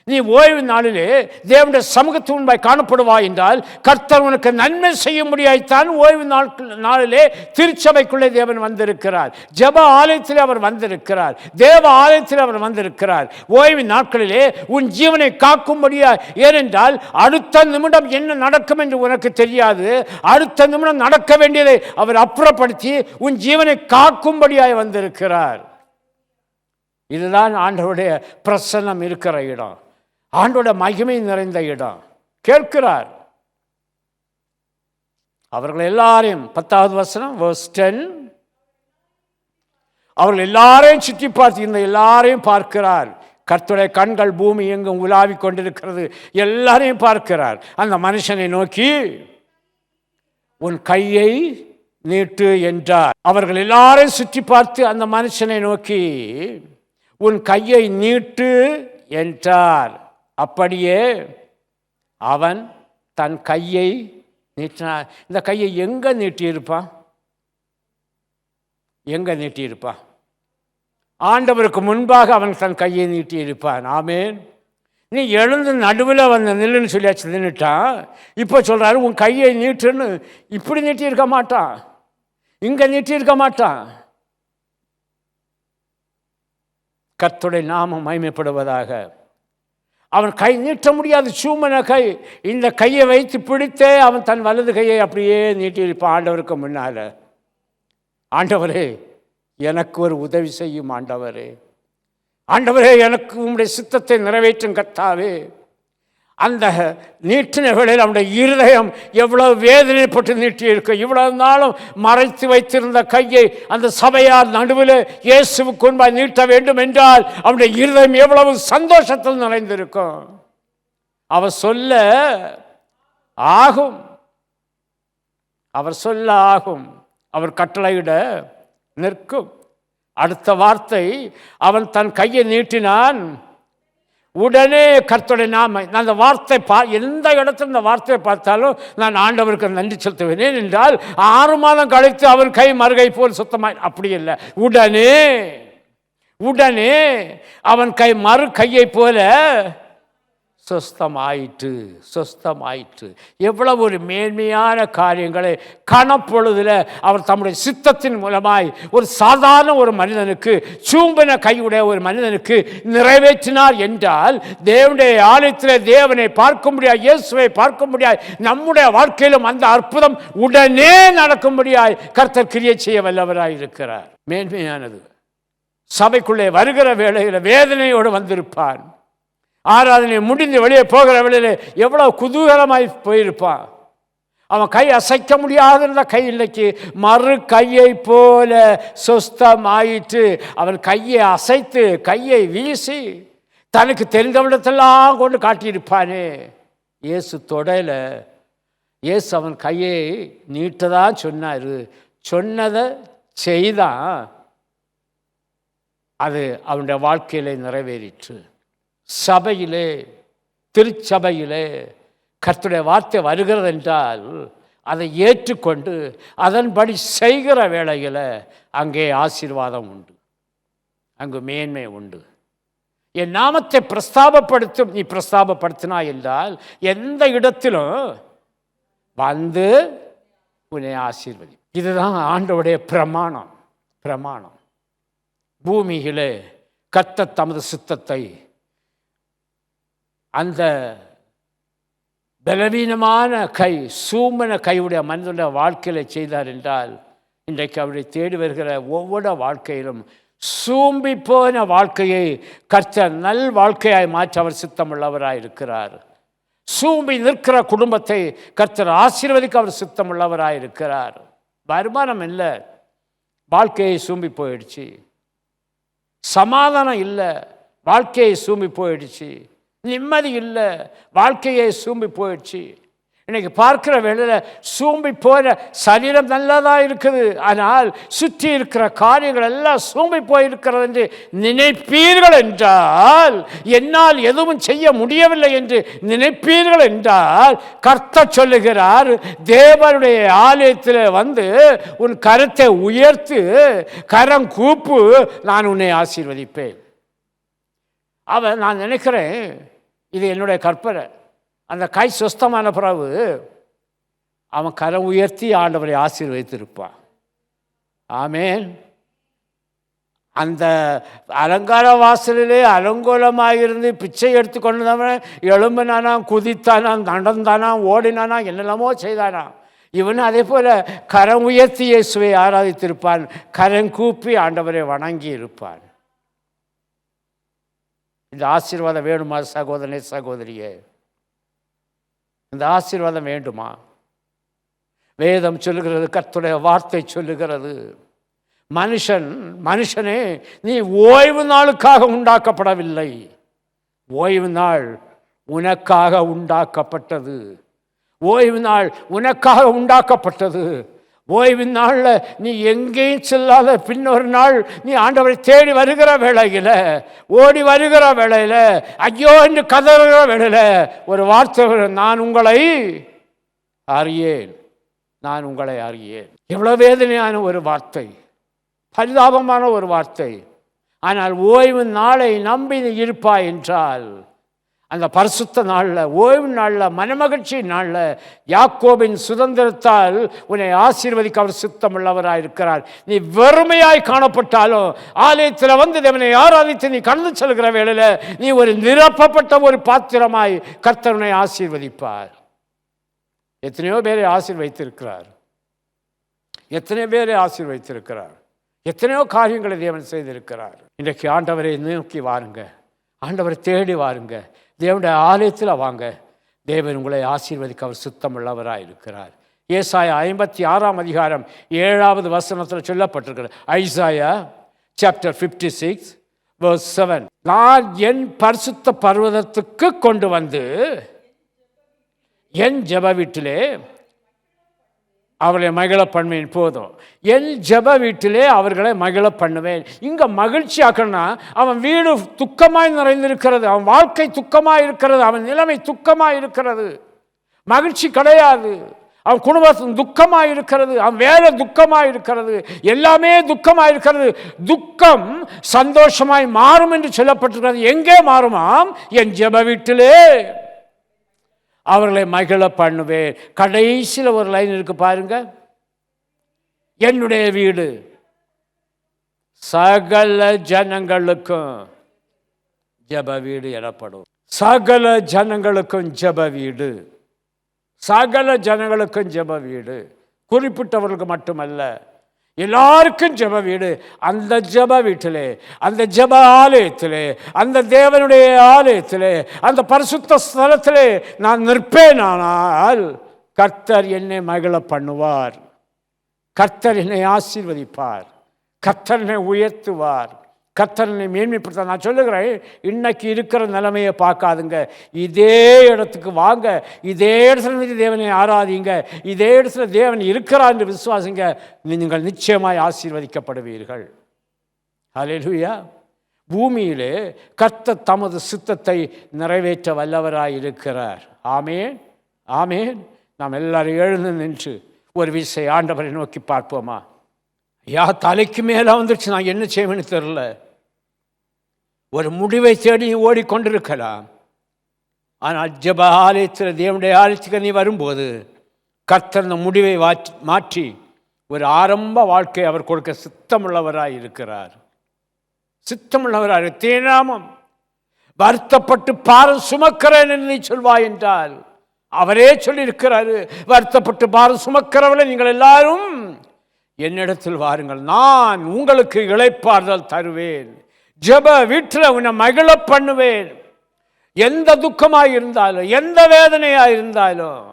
நீ ஓய்வு நாளிலே தேவனுடைய சமூகத்து முன்பாய் காணப்படுவாய் என்றால் கர்த்தர் உனக்கு நன்மை செய்ய முடியாய்த்தான் ஓய்வு நாளிலே திருச்சபைக்குள்ளே தேவன் வந்திருக்கிறார். ஜெப ஆலயத்தில் அவர் வந்திருக்கிறார், தேவ ஆலயத்தில் அவர் வந்திருக்கிறார். ஓய்வு நாட்களிலே உன் ஜீவனை காக்கும்படியாய். ஏனென்றால் அடுத்த நிமிடம் என்ன நடக்கும் என்று உனக்கு தெரியாது. அடுத்த நிமிடம் நடக்க வேண்டியதை அவர் அப்புறப்படுத்தி உன் ஜீவனை காக்கும்படியாய் வந்திருக்கிறார். இதுதான் ஆண்டவருடைய பிரசன்னம் இருக்கிற இடம், ஆண்டோட மகிமை நிறைந்த இடம். கேட்கிறார் அவர்கள் எல்லாரையும். 10வது வசனம் verse 10. அவர்கள் எல்லாரையும் சுற்றி பார்த்து இந்த எல்லாரையும் பார்க்கிறார். கர்த்தருடைய கண்கள் பூமி எங்கும் உலாவிக் கொண்டிருக்கிறது. எல்லாரையும் பார்க்கிறார். அந்த மனுஷனை நோக்கி உன் கையை நீட்டு என்றார். அவர்கள் எல்லாரையும் சுற்றி பார்த்து அந்த மனுஷனை நோக்கி உன் கையை நீட்டு என்றார். அப்படியே அவன் தன் கையை நீட்டினான். இந்த கையை எங்கே நீட்டியிருப்பான்? எங்கே நீட்டியிருப்பான்? ஆண்டவருக்கு முன்பாக அவன் தன் கையை நீட்டியிருப்பான். ஆமேன். நீ எழுந்து நடுவில் வந்து நில்லுன்னு சொல்லியாச்சு, நின்றுட்டான். இப்போ சொல்கிறாரு உன் கையை நீட்டுன்னு. இப்படி நீட்டியிருக்க மாட்டான், இங்கே நீட்டியிருக்க மாட்டான். கர்த்தருடைய நாமம் மகிமைப்படுவதாக. அவன் கை நீட்ட முடியாது, சூமன கை. இந்த கையை வைத்து பிடித்தே அவன் தன் வலது கையை அப்படியே நீட்டியிருப்பான் ஆண்டவருக்கு முன்னால். ஆண்டவரே எனக்கு ஒரு உதவி செய்யும் ஆண்டவரே, ஆண்டவரே எனக்கு உம்முடைய சித்தத்தை நிறைவேற்றும் கர்த்தாவே. அந்த நீட்டின வேளையில் அவனுடைய இருதயம் எவ்வளவு வேதனைப்பட்டு நீட்டி இருக்கும். இவ்வளவு நாளும் மறைத்து வைத்திருந்த கையை அந்த சபையார் நடுவில் இயேசுவுக்கு முன்பாய் நீட்ட வேண்டும் என்றால் அவனுடைய இருதயம் எவ்வளவு சந்தோஷத்தில் நிறைந்திருக்கும். அவர் சொல்ல ஆகும், அவர் சொல்ல ஆகும், அவர் கட்டளையிட நிற்கும். அடுத்த வார்த்தை, அவன் தன் கையை நீட்டினான், உடனே கர்த்தருடைய நாம. நான் அந்த வார்த்தை எந்த இடத்துல இந்த வார்த்தையை பார்த்தாலும் நான் ஆண்டவருக்கு நன்றி செலுத்துவேன். என்றால் 6 மாதம் கழித்து அவன் கை மறுகை போல் சுத்தமாய், அப்படி இல்லை, உடனே உடனே அவன் கை மறு கையை போல சொஸ்தமாயிற்று, சொஸ்தமாயிற்று. எவ்வளவு ஒரு மேன்மையான காரியங்களை கணப்பொழுதில் அவர் தம்முடைய சித்தத்தின் மூலமாய் ஒரு சாதாரண ஒரு மனிதனுக்கு, சூம்பின கையுடைய ஒரு மனிதனுக்கு நிறைவேற்றினார் என்றால், தேவனுடைய ஆலயத்தில் தேவனை பார்க்க முடியாது, இயேசுவை பார்க்க முடியாது, நம்முடைய வாழ்க்கையிலும் அந்த அற்புதம் உடனே நடக்கும்படியாய் கர்த்தர் கிரியை செய்ய வல்லவராய் இருக்கிறார். மேன்மையானது. சபைக்குள்ளே வருகிற வேளையில் வேதனையோடு வந்திருப்பான். ஆராதனை முடிந்து வெளியே போகிற வேளையில் எவ்வளவு குதூகலமாய் போயிருப்பான். அவன் கை அசைக்க முடியாதிருந்த கை இன்னைக்கு மறு கையை போல சொஸ்தமாயிற்று. அவன் கையை அசைத்து கையை வீசி தனக்கு தெரிந்தவிடத்தெல்லாம் கொண்டு காட்டியிருப்பானே. இயேசு தொடையில இயேசு அவன் கையை நீட்டதான் சொன்னார். சொன்னதை செய்தான். அது அவனுடைய வாழ்க்கையிலே நிறைவேறிற்று. சபையிலே, திருச்சபையிலே கர்த்தருடைய வார்த்தை வருகிறது என்றால் அதை ஏற்றுக்கொண்டு அதன்படி செய்கிற வேளையில் அங்கே ஆசீர்வாதம் உண்டு, அங்கு மேன்மை உண்டு. என் நாமத்தை பிரஸ்தாபப்படுத்தும். நீ பிரஸ்தாபப்படுத்தினா என்றால் எந்த இடத்திலும் வந்து உன்னை ஆசீர்வதி. இதுதான் ஆண்டவருடைய பிரமாணம். பிரமாணம். பூமியிலே கர்த்தர் தமது சித்தத்தை அந்த பலவீனமான கை, சூமன கையுடைய மனிதனுடைய வாழ்க்கையில் செய்தார் என்றால், இன்றைக்கு அவரை தேடி வருகிற ஒவ்வொரு வாழ்க்கையிலும் சூம்பி போன வாழ்க்கையை கர்த்தர் நல் வாழ்க்கையாய் மாற்ற அவர் சித்தமுள்ளவராய் இருக்கிறார். சூம்பி நிற்கிற குடும்பத்தை கர்த்தர் ஆசீர்வதிக்க அவர் சித்தமுள்ளவராய் இருக்கிறார். வருமானம் இல்லை, வாழ்க்கையை சூம்பி போயிடுச்சு. சமாதானம் இல்லை, வாழ்க்கையை சூம்பி போயிடுச்சு. நிம்மதி இல்லை, வாழ்க்கையை சூம்பி போயிடுச்சு. இன்னைக்கு பார்க்கிற வேளையில் சூம்பி போகிற சரீரம் நல்லதாக இருக்குது, ஆனால் சுற்றி இருக்கிற காரியங்கள் எல்லாம் சூம்பி போயிருக்கிறது என்று நினைப்பீர்கள் என்றால், என்னால் எதுவும் செய்ய முடியவில்லை என்று நினைப்பீர்கள் என்றால், கர்த்தர் சொல்லுகிறார், தேவனுடைய ஆலயத்தில் வந்து உன் கரத்தை உயர்த்து, கரம் கூப்பு, நான் உன்னை ஆசீர்வதிப்பேன். நான் நினைக்கிறேன், இது என்னுடைய கற்பனை. அந்த கை சுஸ்தமான பிறகு அவன் கரம் உயர்த்தி ஆண்டவரை ஆசீர்வதித்திருப்பான். ஆமேன். அந்த அலங்கார வாசலிலே அலங்கோலமாகிருந்து பிச்சை எடுத்து கொண்டவன் எழும்பினானா, குதித்தானா, நடந்தானா, ஓடினானா, என்னெல்லாமோ செய்தானா. இவன் அதே போல் கரம் உயர்த்தி இயேசுவை ஆராதித்திருப்பான், கரம் கூப்பி ஆண்டவரை வணங்கி இருப்பான். இந்த ஆசீர்வாதம் வேணுமா சகோதரனே, சகோதரியே? இந்த ஆசீர்வாதம் வேண்டுமா? வேதம் சொல்லுகிறது, கர்த்தருடைய வார்த்தை சொல்லுகிறது, மனுஷனே, நீ ஓய்வு நாளுக்காக உண்டாக்கப்படவில்லை, ஓய்வு நாள் உனக்காக உண்டாக்கப்பட்டது. ஓய்வு நாள் உனக்காக உண்டாக்கப்பட்டது. ஓய்வு நாளில் நீ எங்கேயும் செல்லாத பின்னொரு நாள் நீ ஆண்டவரை தேடி வருகிற வேளையில், ஓடி வருகிற வேளையில், ஐயோ என்று கதறுகிற வேளையில் ஒரு வார்த்தை, நான் உங்களை அறியேன், நான் உங்களை அறியேன். எவ்வளோ வேதனையான ஒரு வார்த்தை, பரிதாபமான ஒரு வார்த்தை. ஆனால் ஓய்வு நாளை நம்பி இருப்பாய் என்றால், அந்த பரிசுத்த நாளில், ஓய்வு நாளில், மனமகிழ்ச்சி நாளில், யாக்கோபின் சுதந்திரத்தால் உன்னை ஆசீர்வதிக்க அவர் சித்தமுள்ளவராக இருக்கிறார். நீ வெறுமையாய் காணப்பட்டாலும் ஆலயத்தில் வந்து தேவனை ஆராதித்து நீ கடந்து செல்கிற வேளையில் நீ ஒரு நிரப்பப்பட்ட ஒரு பாத்திரமாய் கர்த்தர் உன்னை ஆசீர்வதிப்பார். எத்தனையோ பேரை ஆசீர்வதித்திருக்கிறார், எத்தனையோ பேரை ஆசீர்வதித்திருக்கிறார், எத்தனையோ காரியங்களை தேவன் செய்திருக்கிறார். இன்றைக்கு ஆண்டவரை நோக்கி வாருங்க, ஆண்டவரை தேடி வாருங்க, தேவனுடைய ஆலயத்தில் வாங்க, தேவன் உங்களை ஆசீர்வதிக்க அவர் சுத்தமுள்ளவராக இருக்கிறார். ஏசாயா 56 அதிகாரம் 7வது வசனத்தில் சொல்லப்பட்டிருக்கிறது. Isaiah chapter 56 verse 7. நான் என் பரிசுத்த பர்வதத்துக்கு கொண்டு வந்து என் ஜெப வீட்டிலே அவர்களை மகிழ பண்ணுவேன். போதும், என் ஜெப வீட்டிலே அவர்களை மகிழ பண்ணுவேன். இங்கே மகிழ்ச்சி ஆக்கணும்னா அவன் வீடு துக்கமாய் நிறைந்திருக்கிறது, அவன் வாழ்க்கை துக்கமாக இருக்கிறது, அவன் நிலைமை துக்கமாக இருக்கிறது, மகிழ்ச்சி கிடையாது. அவன் குடும்பம் துக்கமாக இருக்கிறது, அவன் வேலை துக்கமாக இருக்கிறது, எல்லாமே துக்கமாக இருக்கிறது. துக்கம் சந்தோஷமாய் மாறும் என்று சொல்லப்பட்டிருக்கிறது. எங்கே மாறுமாம்? என் ஜெப வீட்டிலே அவர்களை மகிழ பண்ணுவேன். கடைசியில் ஒரு லைன் இருக்கு பாருங்க, என்னுடைய வீடு சகல ஜனங்களுக்கும் ஜெப வீடு எனப்படும். சகல ஜனங்களுக்கும் ஜெப வீடு, சகல ஜனங்களுக்கும் ஜெப வீடு, குறிப்பிட்டவர்களுக்கு மட்டுமல்ல, எல்லாருக்கும் ஜெப வீடு. அந்த ஜெப வீட்டிலே, அந்த ஜெப ஆலயத்திலே, அந்த தேவனுடைய ஆலயத்திலே, அந்த பரிசுத்த ஸ்தலத்திலே நான் நிற்பேனானால் கர்த்தர் என்னை மகிழ பண்ணுவார், கர்த்தர் என்னை ஆசீர்வதிப்பார், கர்த்தர் என்னை உயர்த்துவார், கர்த்தர் என்னை மேன்மைப்படுத்த. நான் சொல்லுகிறேன், இன்னைக்கு இருக்கிற நிலைமையை பார்க்காதுங்க, இதே இடத்துக்கு வாங்க, இதே இடத்துல தேவனை ஆராதிங்க, இதே இடத்துல தேவன் இருக்கிறார் என்று விசுவாசிங்க, நீங்கள் நிச்சயமாய் ஆசீர்வதிக்கப்படுவீர்கள். ஹல்லேலூயா. பூமியிலே கர்த்தர் தமது சித்தத்தை நிறைவேற்ற வல்லவராய் இருக்கிறார். ஆமேன், ஆமேன். நாம் எல்லாரும் எழுந்து நின்று ஒரு விசை ஆண்டவரை நோக்கி பார்ப்போமா? தலைக்கு மேலே வந்துடுச்சு, நான் என்ன செய்வேன்னு தெரியல. ஒரு முடிவை தேடி ஓடிக்கொண்டிருக்கலாம். ஆனால் ஜெப ஆலயத்தில், தேவனுடைய ஆலயத்துக்கு நீ வரும்போது கர்த்தர் அந்த முடிவை மாற்றி ஒரு ஆரம்ப வாழ்க்கை அவர் கொடுக்க சித்தமுள்ளவராய் இருக்கிறார். சித்தமுள்ளவராக தேனாமம் வருத்தப்பட்டு பாரம் சுமக்கிறேன் என்று நீ சொல்வாய் என்றால் அவரே சொல்லியிருக்கிறாரு, வருத்தப்பட்டு பாரம் சுமக்கிறவளை நீங்கள் எல்லாரும் என்னிடத்தில் வாருங்கள், நான் உங்களுக்கு இளைப்பாறுதல் தருவேன், ஜெப வீட்டில் உன்னை மகிழ பண்ணுவேன். எந்த துக்கமாக இருந்தாலும், எந்த வேதனையாக இருந்தாலும்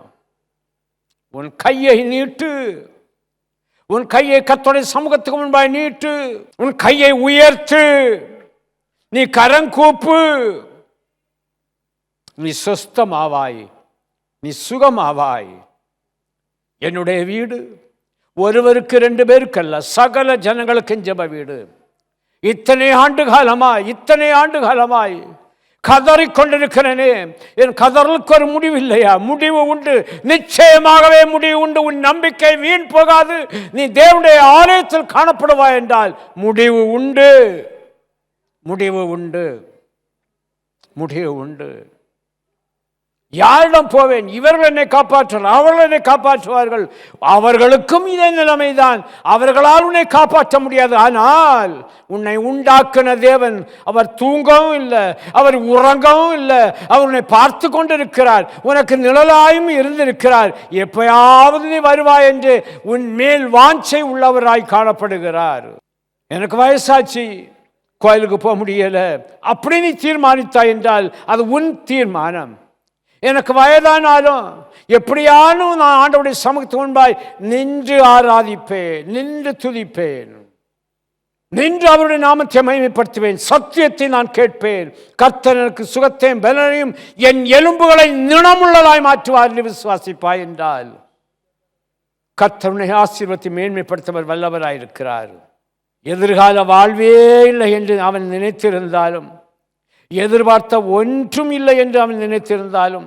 உன் கையை நீட்டு, உன் கையை கர்த்தருடைய சமூகத்துக்கு முன்பாய் நீட்டு, உன் கையை உயர்த்து, நீ கரங்கூப்பு, நீ சொஸ்தமாவாய், நீ சுகமாவாய். என்னுடைய வீடு ஒருவருக்கு 2 பேருக்கல்ல, சகல ஜனங்களுக்கு ஜெப வீடு. இத்தனை ஆண்டு காலமாய் கதறிக்கொண்டிருக்கிறேனே, என் கதறலுக்கு ஒரு முடிவு இல்லையா? முடிவு உண்டு, நிச்சயமாகவே முடிவு உண்டு. உன் நம்பிக்கை வீண் போகாது. நீ தேவனுடைய ஆலயத்தில் காணப்படுவாய் என்றால் முடிவு உண்டு, முடிவு உண்டு, முடிவு உண்டு. யாரிடம் போவேன்? இவர்கள் என்னை காப்பாற்றலாம், அவர்கள் என்னை காப்பாற்றுவார்கள். அவர்களுக்கும் இதே நிலைமைதான், அவர்களால் உன்னை காப்பாற்ற முடியாது. ஆனால் உன்னை உண்டாக்கின தேவன் அவர் தூங்கவும் இல்லை, அவர் உறங்கவும் இல்லை, அவர் உன்னை பார்த்து கொண்டிருக்கிறார், உனக்கு நிழலாயும் இருந்திருக்கிறார். எப்பயாவது நீ வருவாய் என்று உன் மேல் வாஞ்சை உள்ளவராய் காணப்படுகிறார். எனக்கு வயசாச்சு, கோயிலுக்கு போக முடியலை அப்படி நீ தீர்மானித்தாய் என்றால் அது உன் தீர்மானம். எனக்கு வயதானாலும் எப்படியானும் நான் ஆண்டவருடைய சமூகத்துக்கு முன்பாய் நின்று ஆராதிப்பேன், நின்று துதிப்பேன், நின்று அவருடைய நாமத்தை மகிமைப்படுத்துவேன், சத்தியத்தை நான் கேட்பேன். கர்த்தர் எனக்கு சுகத்தையும் பலனையும் என் எலும்புகளை நிணமுள்ளதாய் மாற்றுவார் என்று விசுவாசிப்பாய் என்றால் கர்த்தருடைய ஆசீர்வாதத்தை மேன்மைப்படுத்தவர் வல்லவராயிருக்கிறார். எதிர்கால வாழ்வே இல்லை என்று அவன் நினைத்திருந்தாலும், எதிர்பார்த்த ஒன்றும் இல்லை என்று அவன் நினைத்திருந்தாலும்,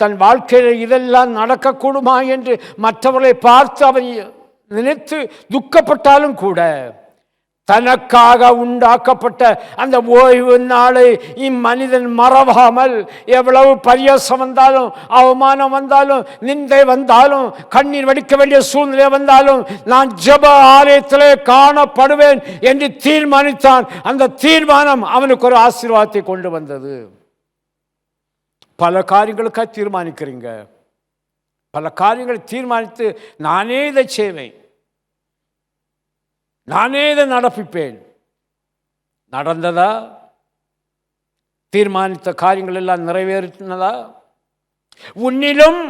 தன் வாழ்க்கையில் இதெல்லாம் நடக்கக்கூடுமா என்று மற்றவர்களை பார்த்து அவன் நினைத்து துக்கப்பட்டாலும் கூட, தனக்காக உண்டாக்கப்பட்ட அந்த ஓய்வு நாளை இம்மனிதன் மறவாமல், எவ்வளவு பரியாசம் வந்தாலும், அவமானம் வந்தாலும், நிந்தை வந்தாலும், கண்ணீர் வடிக்க வேண்டிய சூழ்நிலை வந்தாலும், நான் ஜெப ஆலயத்திலே காணப்படுவேன் என்று தீர்மானித்தான். அந்த தீர்மானம் அவனுக்கு ஒரு ஆசீர்வாதத்தை கொண்டு வந்தது. பல காரியங்களுக்காக தீர்மானிக்கிறீங்க, பல காரியங்களை தீர்மானித்து நானே இதை செய்வேன், நானே இதை நடப்பிப்பேன். நடந்ததா? தீர்மானித்த காரியங்கள் எல்லாம் நிறைவேறினதா? உன்னிலும்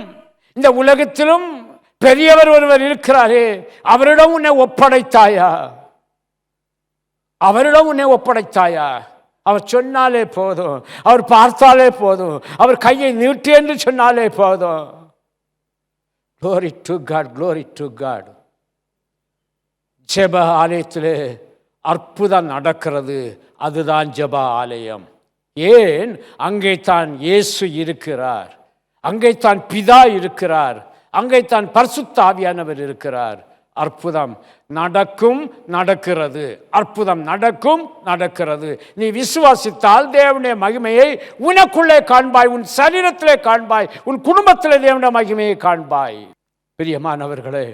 இந்த உலகத்திலும் பெரியவர் ஒருவர் இருக்கிறாரே, அவரிடம் உன்னை ஒப்படைத்தாயா? அவரிடம் உன்னை ஒப்படைத்தாயா? அவர் சொன்னாலே போதும், அவர் பார்த்தாலே போதும், அவர் கையை நீட்டு என்று சொன்னாலே போதும். Glory to God, glory to God. ஜெப ஆலயத்திலே அற்புதம் நடக்கிறது. அதுதான் ஜெப ஆலயம். ஏன்? அங்கே தான் இயேசு இருக்கிறார், அங்கே தான் பிதா இருக்கிறார், அங்கே தான் பரிசுத்த ஆவியானவர் இருக்கிறார். அற்புதம் நடக்கும், நடக்கிறது. அற்புதம் நடக்கும், நடக்கிறது. நீ விசுவாசித்தால் தேவனுடைய மகிமையை உனக்குள்ளே காண்பாய், உன் சரீரத்திலே காண்பாய், உன் குடும்பத்திலே தேவனுடைய மகிமையை காண்பாய். பிரியமானவர்களே,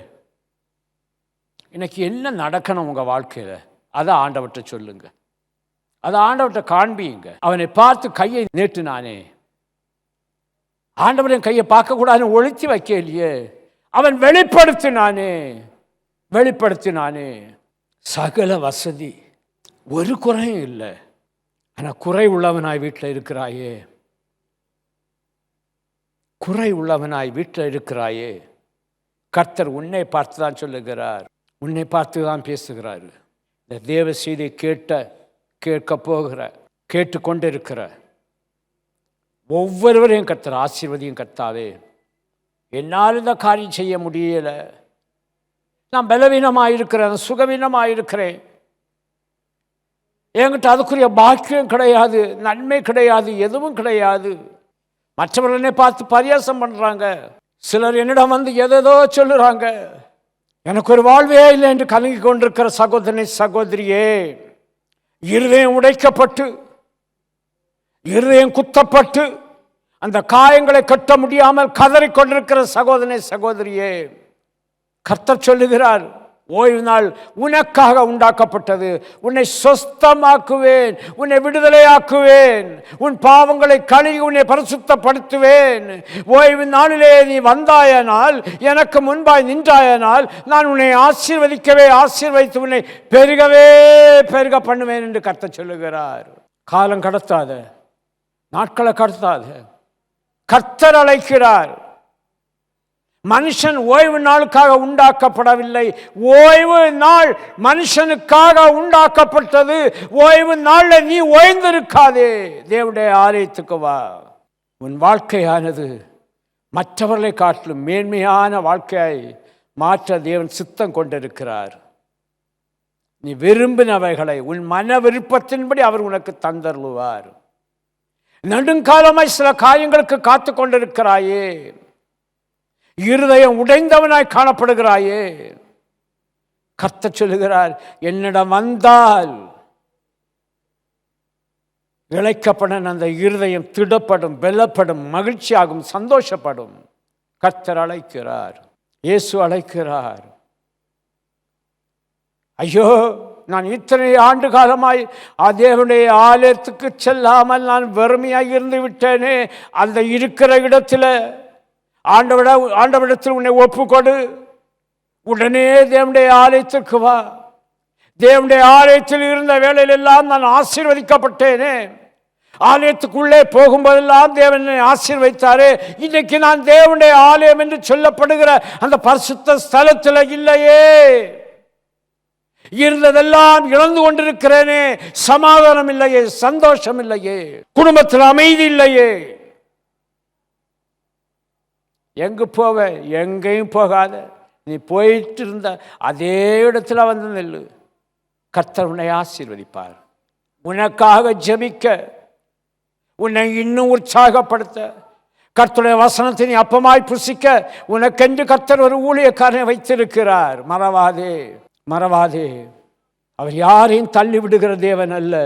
இன்னைக்கு என்ன நடக்கணும் உங்க வாழ்க்கையில? அதை ஆண்டவர்கிட்ட சொல்லுங்க, அதை ஆண்டவர்கிட்ட காண்பியுங்க. அவனை பார்த்து கையை நீட்டினானே, ஆண்டவரின் கையை பார்க்க கூடாதுன்னு ஒழித்து வைக்கலையே, அவன் வெளிப்படுத்தினானே, வெளிப்படுத்தினானே. சகல வசதி, ஒரு குறையும் இல்லை. ஆனால் குறை உள்ளவனாய் வீட்டில் இருக்கிறாயே, குறை உள்ளவனாய் வீட்டில் இருக்கிறாயே. கர்த்தர் உன்னை பார்த்து தான் சொல்லுகிறார், உன்னை பார்த்து தான் பேசுகிறார். இந்த தேவ செய்தியை கேட்க போகிற, கேட்டுக்கொண்டிருக்கிற ஒவ்வொருவரையும் கர்த்தர் ஆசீர்வதியும். கர்த்தாவே, என்னால் இந்த காரியம் செய்ய முடியலை, நான் பலவீனமாக இருக்கிறேன், சுகவீனமாக இருக்கிறேன், என்கிட்ட அதுக்குரிய பாக்கியம் கிடையாது, நன்மை கிடையாது, எதுவும் கிடையாது. மற்றவர்களே பார்த்து பரியாசம் பண்ணுறாங்க. சிலர் என்னிடம் வந்து எதோ சொல்லுறாங்க. எனக்கு ஒரு வாழ்வே இல்லை என்று கலங்கி கொண்டிருக்கிற சகோதரனை, சகோதரியே, இருதயம் உடைக்கப்பட்டு, இருதயம் குத்தப்பட்டு, அந்த காயங்களை கட்ட முடியாமல் கதறிக்கொண்டிருக்கிற சகோதரனை, சகோதரியே, கர்த்தர் சொல்லுகிறார், ஓய்வு நாள் உனக்காக உண்டாக்கப்பட்டது. உன்னை சொஸ்தமாக்குவேன், உன்னை விடுதலையாக்குவேன், உன் பாவங்களை கழுவி உன்னை பரிசுத்தப்படுத்துவேன். ஓய்வு நாளிலே நீ வந்தாயனால், எனக்கு முன்பாய் நின்றாயனால், நான் உன்னை ஆசீர்வதிக்கவே ஆசீர்வதித்து உன்னை பெருகவே பெருக பண்ணுவேன் என்று கர்த்தர் சொல்லுகிறார். காலம் கடத்தாத, நாட்களை கடத்தாத, கர்த்தர் அழைக்கிறார். மனுஷன் ஓய்வு நாளுக்காக உண்டாக்கப்படவில்லை, ஓய்வு நாள் மனுஷனுக்காக உண்டாக்கப்பட்டது. ஓய்வு நாளில் நீ ஓய்ந்திருக்காதே, தேவனுடைய ஆலயத்துக்கு வா. உன் வாழ்க்கையானது மற்றவர்களை காட்டிலும் மேன்மையான வாழ்க்கையை மாற்ற தேவன் சித்தம் கொண்டிருக்கிறார். நீ விரும்பினவைகளை உன் மன விருப்பத்தின்படி அவர் உனக்கு தந்தருளுவார். நெடுங்காலமாய் சில காரியங்களுக்கு காத்து கொண்டிருக்கிறாயே, இருதயம் உடைந்தவனாய் காணப்படுகிறாயே, கர்த்தர் சொல்லுகிறார், என்னிடம் வந்தால் இழைக்கப்படும் அந்த இருதயம் திடப்படும், வெல்லப்படும், மகிழ்ச்சியாகும், சந்தோஷப்படும். கர்த்தர் அழைக்கிறார், இயேசு அழைக்கிறார். ஐயோ, நான் இத்தனை ஆண்டு காலமாய் தேவனுடைய ஆலயத்துக்கு செல்லாமல் நான் வெறுமையாக இருந்து விட்டேனே. அந்த இருக்கிற இடத்துல ஆண்டவரிடத்தில் உன்னை ஒப்புக்கொடு. உடனே தேவனுடைய ஆலயத்திற்கு வா. தேவனுடைய ஆலயத்தில் இருந்த வேளையில் எல்லாம் நான் ஆசீர்வதிக்கப்பட்டேனே. ஆலயத்துக்குள்ளே போகும்போதெல்லாம் தேவனை ஆசீர்வதித்தாரே. இன்னைக்கு நான் தேவனுடைய ஆலயம் என்று சொல்லப்படுகிற அந்த பரிசுத்த ஸ்தலத்தில் இல்லையே, இருந்ததெல்லாம் இழந்து கொண்டிருக்கிறேனே. சமாதானம் இல்லையே, சந்தோஷம் இல்லையே, குடும்பத்தில் அமைதி இல்லையே. எங்கு போவ? எங்கேயும் போகாத. நீ போயிட்டு இருந்த அதே இடத்துல வந்து நெல்லு. கர்த்தர் உன்னை ஆசீர்வதிப்பார். உனக்காக ஜெபிக்க, உன்னை இன்னும் உற்சாகப்படுத்த, கர்த்தருடைய வசனத்தை நீ அப்பமாய் புசிக்க உனக்கென்று கர்த்தர் ஒரு ஊழியக்காரனை வைத்திருக்கிறார். மறவாதே, மறவாதே. அவர் யாரையும் தள்ளி விடுகிற தேவன் அல்ல,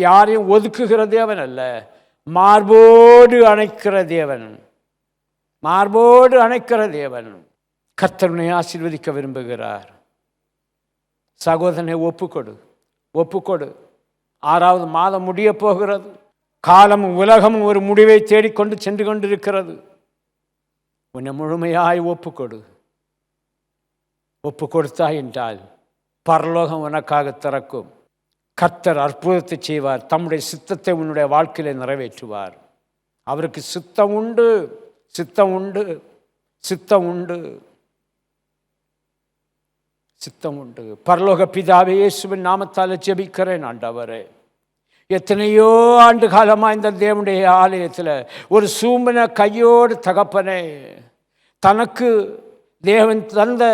யாரையும் ஒதுக்குகிற தேவன் அல்ல. மார்போடு அணைக்கிற தேவன், மார்போடு அணைக்கிற தேவன். கர்த்தருனை ஆசீர்வதிக்க விரும்புகிறார். சகோதரனை ஒப்புக்கொடு, ஒப்புக்கொடு. 6வது மாதம் முடிய போகிறது. காலமும் உலகமும் ஒரு முடிவை தேடிக்கொண்டு சென்று கொண்டிருக்கிறது. உன்னை முழுமையாய் ஒப்புக்கொடு. ஒப்பு கொடுத்தாய் என்றால் பரலோகம் உனக்காக திறக்கும். கர்த்தர் அற்புதத்தை செய்வார். தம்முடைய சித்தத்தை உன்னுடைய வாழ்க்கையில நிறைவேற்றுவார். அவருக்கு சித்தம் உண்டு, சித்தம் உண்டு, சித்தம் உண்டு, சித்தம் உண்டு. பரலோக பிதாவே, இயேசுவின் நாமத்தால் ஜெபிக்கிறேன் ஆண்டவரே. எத்தனையோ ஆண்டு காலமாக இந்த தேவனுடைய ஆலயத்தில் ஒரு சூம்பின கையோடு தகப்பனே, தனக்கு தேவன் தந்த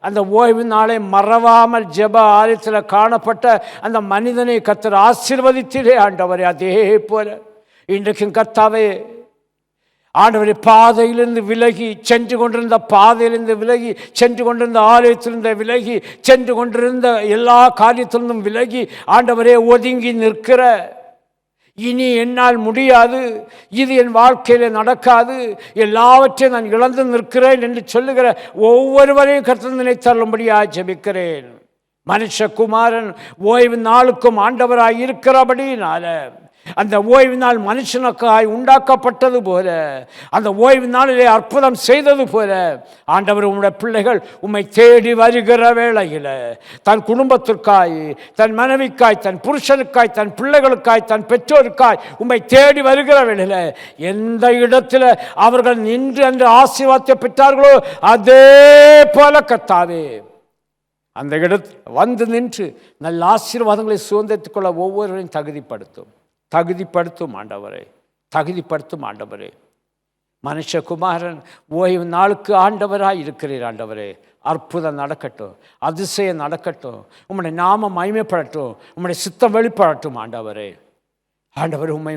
அந்த ஓய்வு நாளை மறவாமல் ஜெப ஆலயத்தில் காணப்பட்ட அந்த மனிதனை கர்த்தர் ஆசீர்வதித்தீரே ஆண்டவரே. அதே போல இன்றைக்கும் கர்த்தாவே ஆண்டவரே, பாதையிலிருந்து விலகி சென்று கொண்டிருந்த, பாதையிலிருந்து விலகி சென்று கொண்டிருந்த, ஆலயத்திலிருந்து விலகி சென்று கொண்டிருந்த, எல்லா காரியத்திலிருந்தும் விலகி ஆண்டவரே ஒதுங்கி நிற்கிற, இனி என்னால் முடியாது, இது என் வாழ்க்கையில் நடக்காது, எல்லாவற்றையும் நான் இழந்து நிற்கிறேன் என்று சொல்லுகிற ஒவ்வொருவரையும் கர்த்தர் நினைத்தருளும்படியாக ஜெபிக்கிறேன். மனுஷகுமாரன் ஓய்வு நாளுக்கும் ஆண்டவராய் இருக்கிறபடினால அந்த ஓய்வு நாள் மனுஷனுக்காய் உண்டாக்கப்பட்டது போல, அந்த ஓய்வு நாளிலே அற்புதம் செய்தது போல ஆண்டவர் உம்முடைய பிள்ளைகள் உம்மை தேடி வருகிற வேளையில் தன் குடும்பத்திற்காய், தன் மனைவிக்காய், தன் புருஷனுக்காய், தன் பிள்ளைகளுக்காய், தன் பெற்றோருக்காய் உம்மை தேடி வருகிற வேளையில் எந்த இடத்துல அவர்கள் நின்று என்று ஆசீர்வாதத்தை பெற்றார்களோ அதே போல கர்த்தாவே அந்த இடத்தில் வந்து நின்று நல்ல ஆசீர்வாதங்களை சுதந்திரத்துக் கொள்ள ஒவ்வொருவரையும் தகுதிப்படுத்தும் ஆண்டவரே, தகுதிப்படுத்தும் ஆண்டவரே. மனுஷகுமாரன் ஓய்வு நாளுக்கு ஆண்டவராய் இருக்கிறீர் ஆண்டவரே. அற்புதம் நடக்கட்டும், அதிசயம் நடக்கட்டும், உம்முடைய நாமம் மகிமைப்படட்டும், உம்முடைய சித்தம் வெளிப்படட்டும் ஆண்டவரே. ஆண்டவர் உம்மை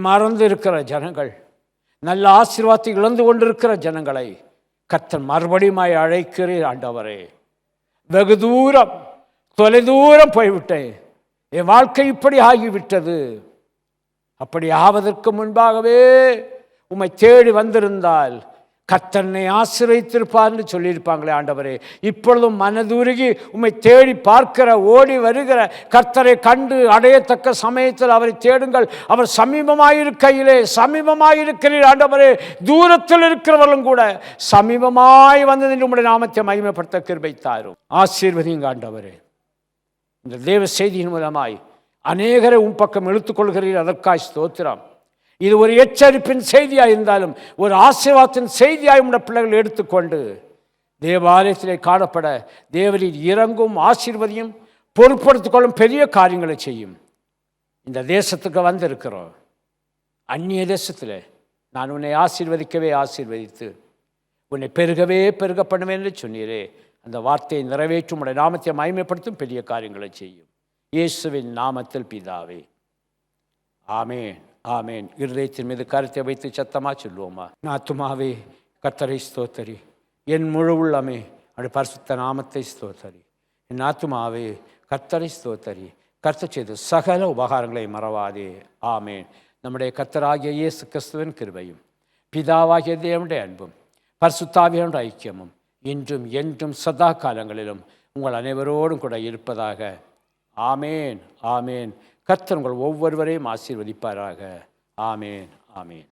மறந்து இருக்கிற ஜனங்கள், நல்ல ஆசீர்வாதத்தை இழந்து கொண்டிருக்கிற ஜனங்களை கர்த்தர் மறுபடியும் அழைக்கிறீர் ஆண்டவரே. வெகு தூரம், தொலைதூரம் போய்விட்டேன், என் வாழ்க்கை இப்படி ஆகிவிட்டது, அப்படி ஆவதற்கு முன்பாகவே உம்மை தேடி வந்திருந்தால் கர்த்தனை ஆசீர்வதித்திருப்பார்னு சொல்லியிருப்பாங்களே ஆண்டவரே. இப்பொழுதும் மனதுருகி உம்மை தேடி பார்க்கிற, ஓடி வருகிற கர்த்தரை கண்டு அடையத்தக்க சமயத்தில் அவரை தேடுங்கள். அவர் சமீபமாயிருக்கிறீர் ஆண்டவரே. தூரத்தில் இருக்கிறவர்களும் கூட சமீபமாய் வந்து உம்முடைய நாமத்தை மகிமைப்படுத்த கிருபை தாரும். ஆசீர்வதிங்க ஆண்டவரே. இந்த தேவ செய்தியின் மூலமாய் அநேகரை உன் பக்கம் இழுத்துக்கொள்கிறீர், அதற்காய் ஸ்தோத்திரம். இது ஒரு எச்சரிப்பின் செய்தியாக இருந்தாலும் ஒரு ஆசீர்வாதத்தின் செய்தியாய் உடைய பிள்ளைகள் எடுத்துக்கொண்டு தேவாலயத்திலே காணப்பட தேவரின் இறங்கும் ஆசீர்வதியும் பொறுப்படுத்திக் கொள்ளும் பெரிய காரியங்களை செய்யும். இந்த தேசத்துக்கு வந்திருக்கிறோம், அந்நிய தேசத்தில் நான் உன்னை ஆசீர்வதித்து உன்னை பெருக பண்ணுவேன் என்று சொன்னீரே. அந்த வார்த்தையை நிறைவேற்றும் உடைய நாமத்தை மகிமைப்படுத்தும் பெரிய காரியங்களை செய்யும். இயேசுவின் நாமத்தில் பிதாவே, ஆமேன், ஆமேன். இருதயத்தின் மீது கருத்தை வைத்து சத்தமாக சொல்லுவோமா? ஆத்துமாவே கர்த்தரை ஸ்தோத்தரி, என் முழு உள்ளமே அப்படி பரிசுத்த நாமத்தை ஸ்தோத்தரி. என் ஆத்துமாவே கர்த்தரை ஸ்தோத்தரி, கர்த்தர் செய்த சகல உபகாரங்களை மறவாதே. ஆமேன். நம்முடைய கர்த்தராகிய இயேசு கிறிஸ்துவின் கிருபையும் பிதாவாகிய தேவனுடைய அன்பும் பரிசுத்தாவியனுடைய ஐக்கியமும் இன்றும் என்றும் சதா காலங்களிலும் உங்கள் அனைவரோடும் கூட இருப்பதாக. ஆமேன், ஆமேன். கர்த்தர் உங்கள் ஒவ்வொருவரையும் ஆசீர்வதிப்பாராக. ஆமேன், ஆமேன்.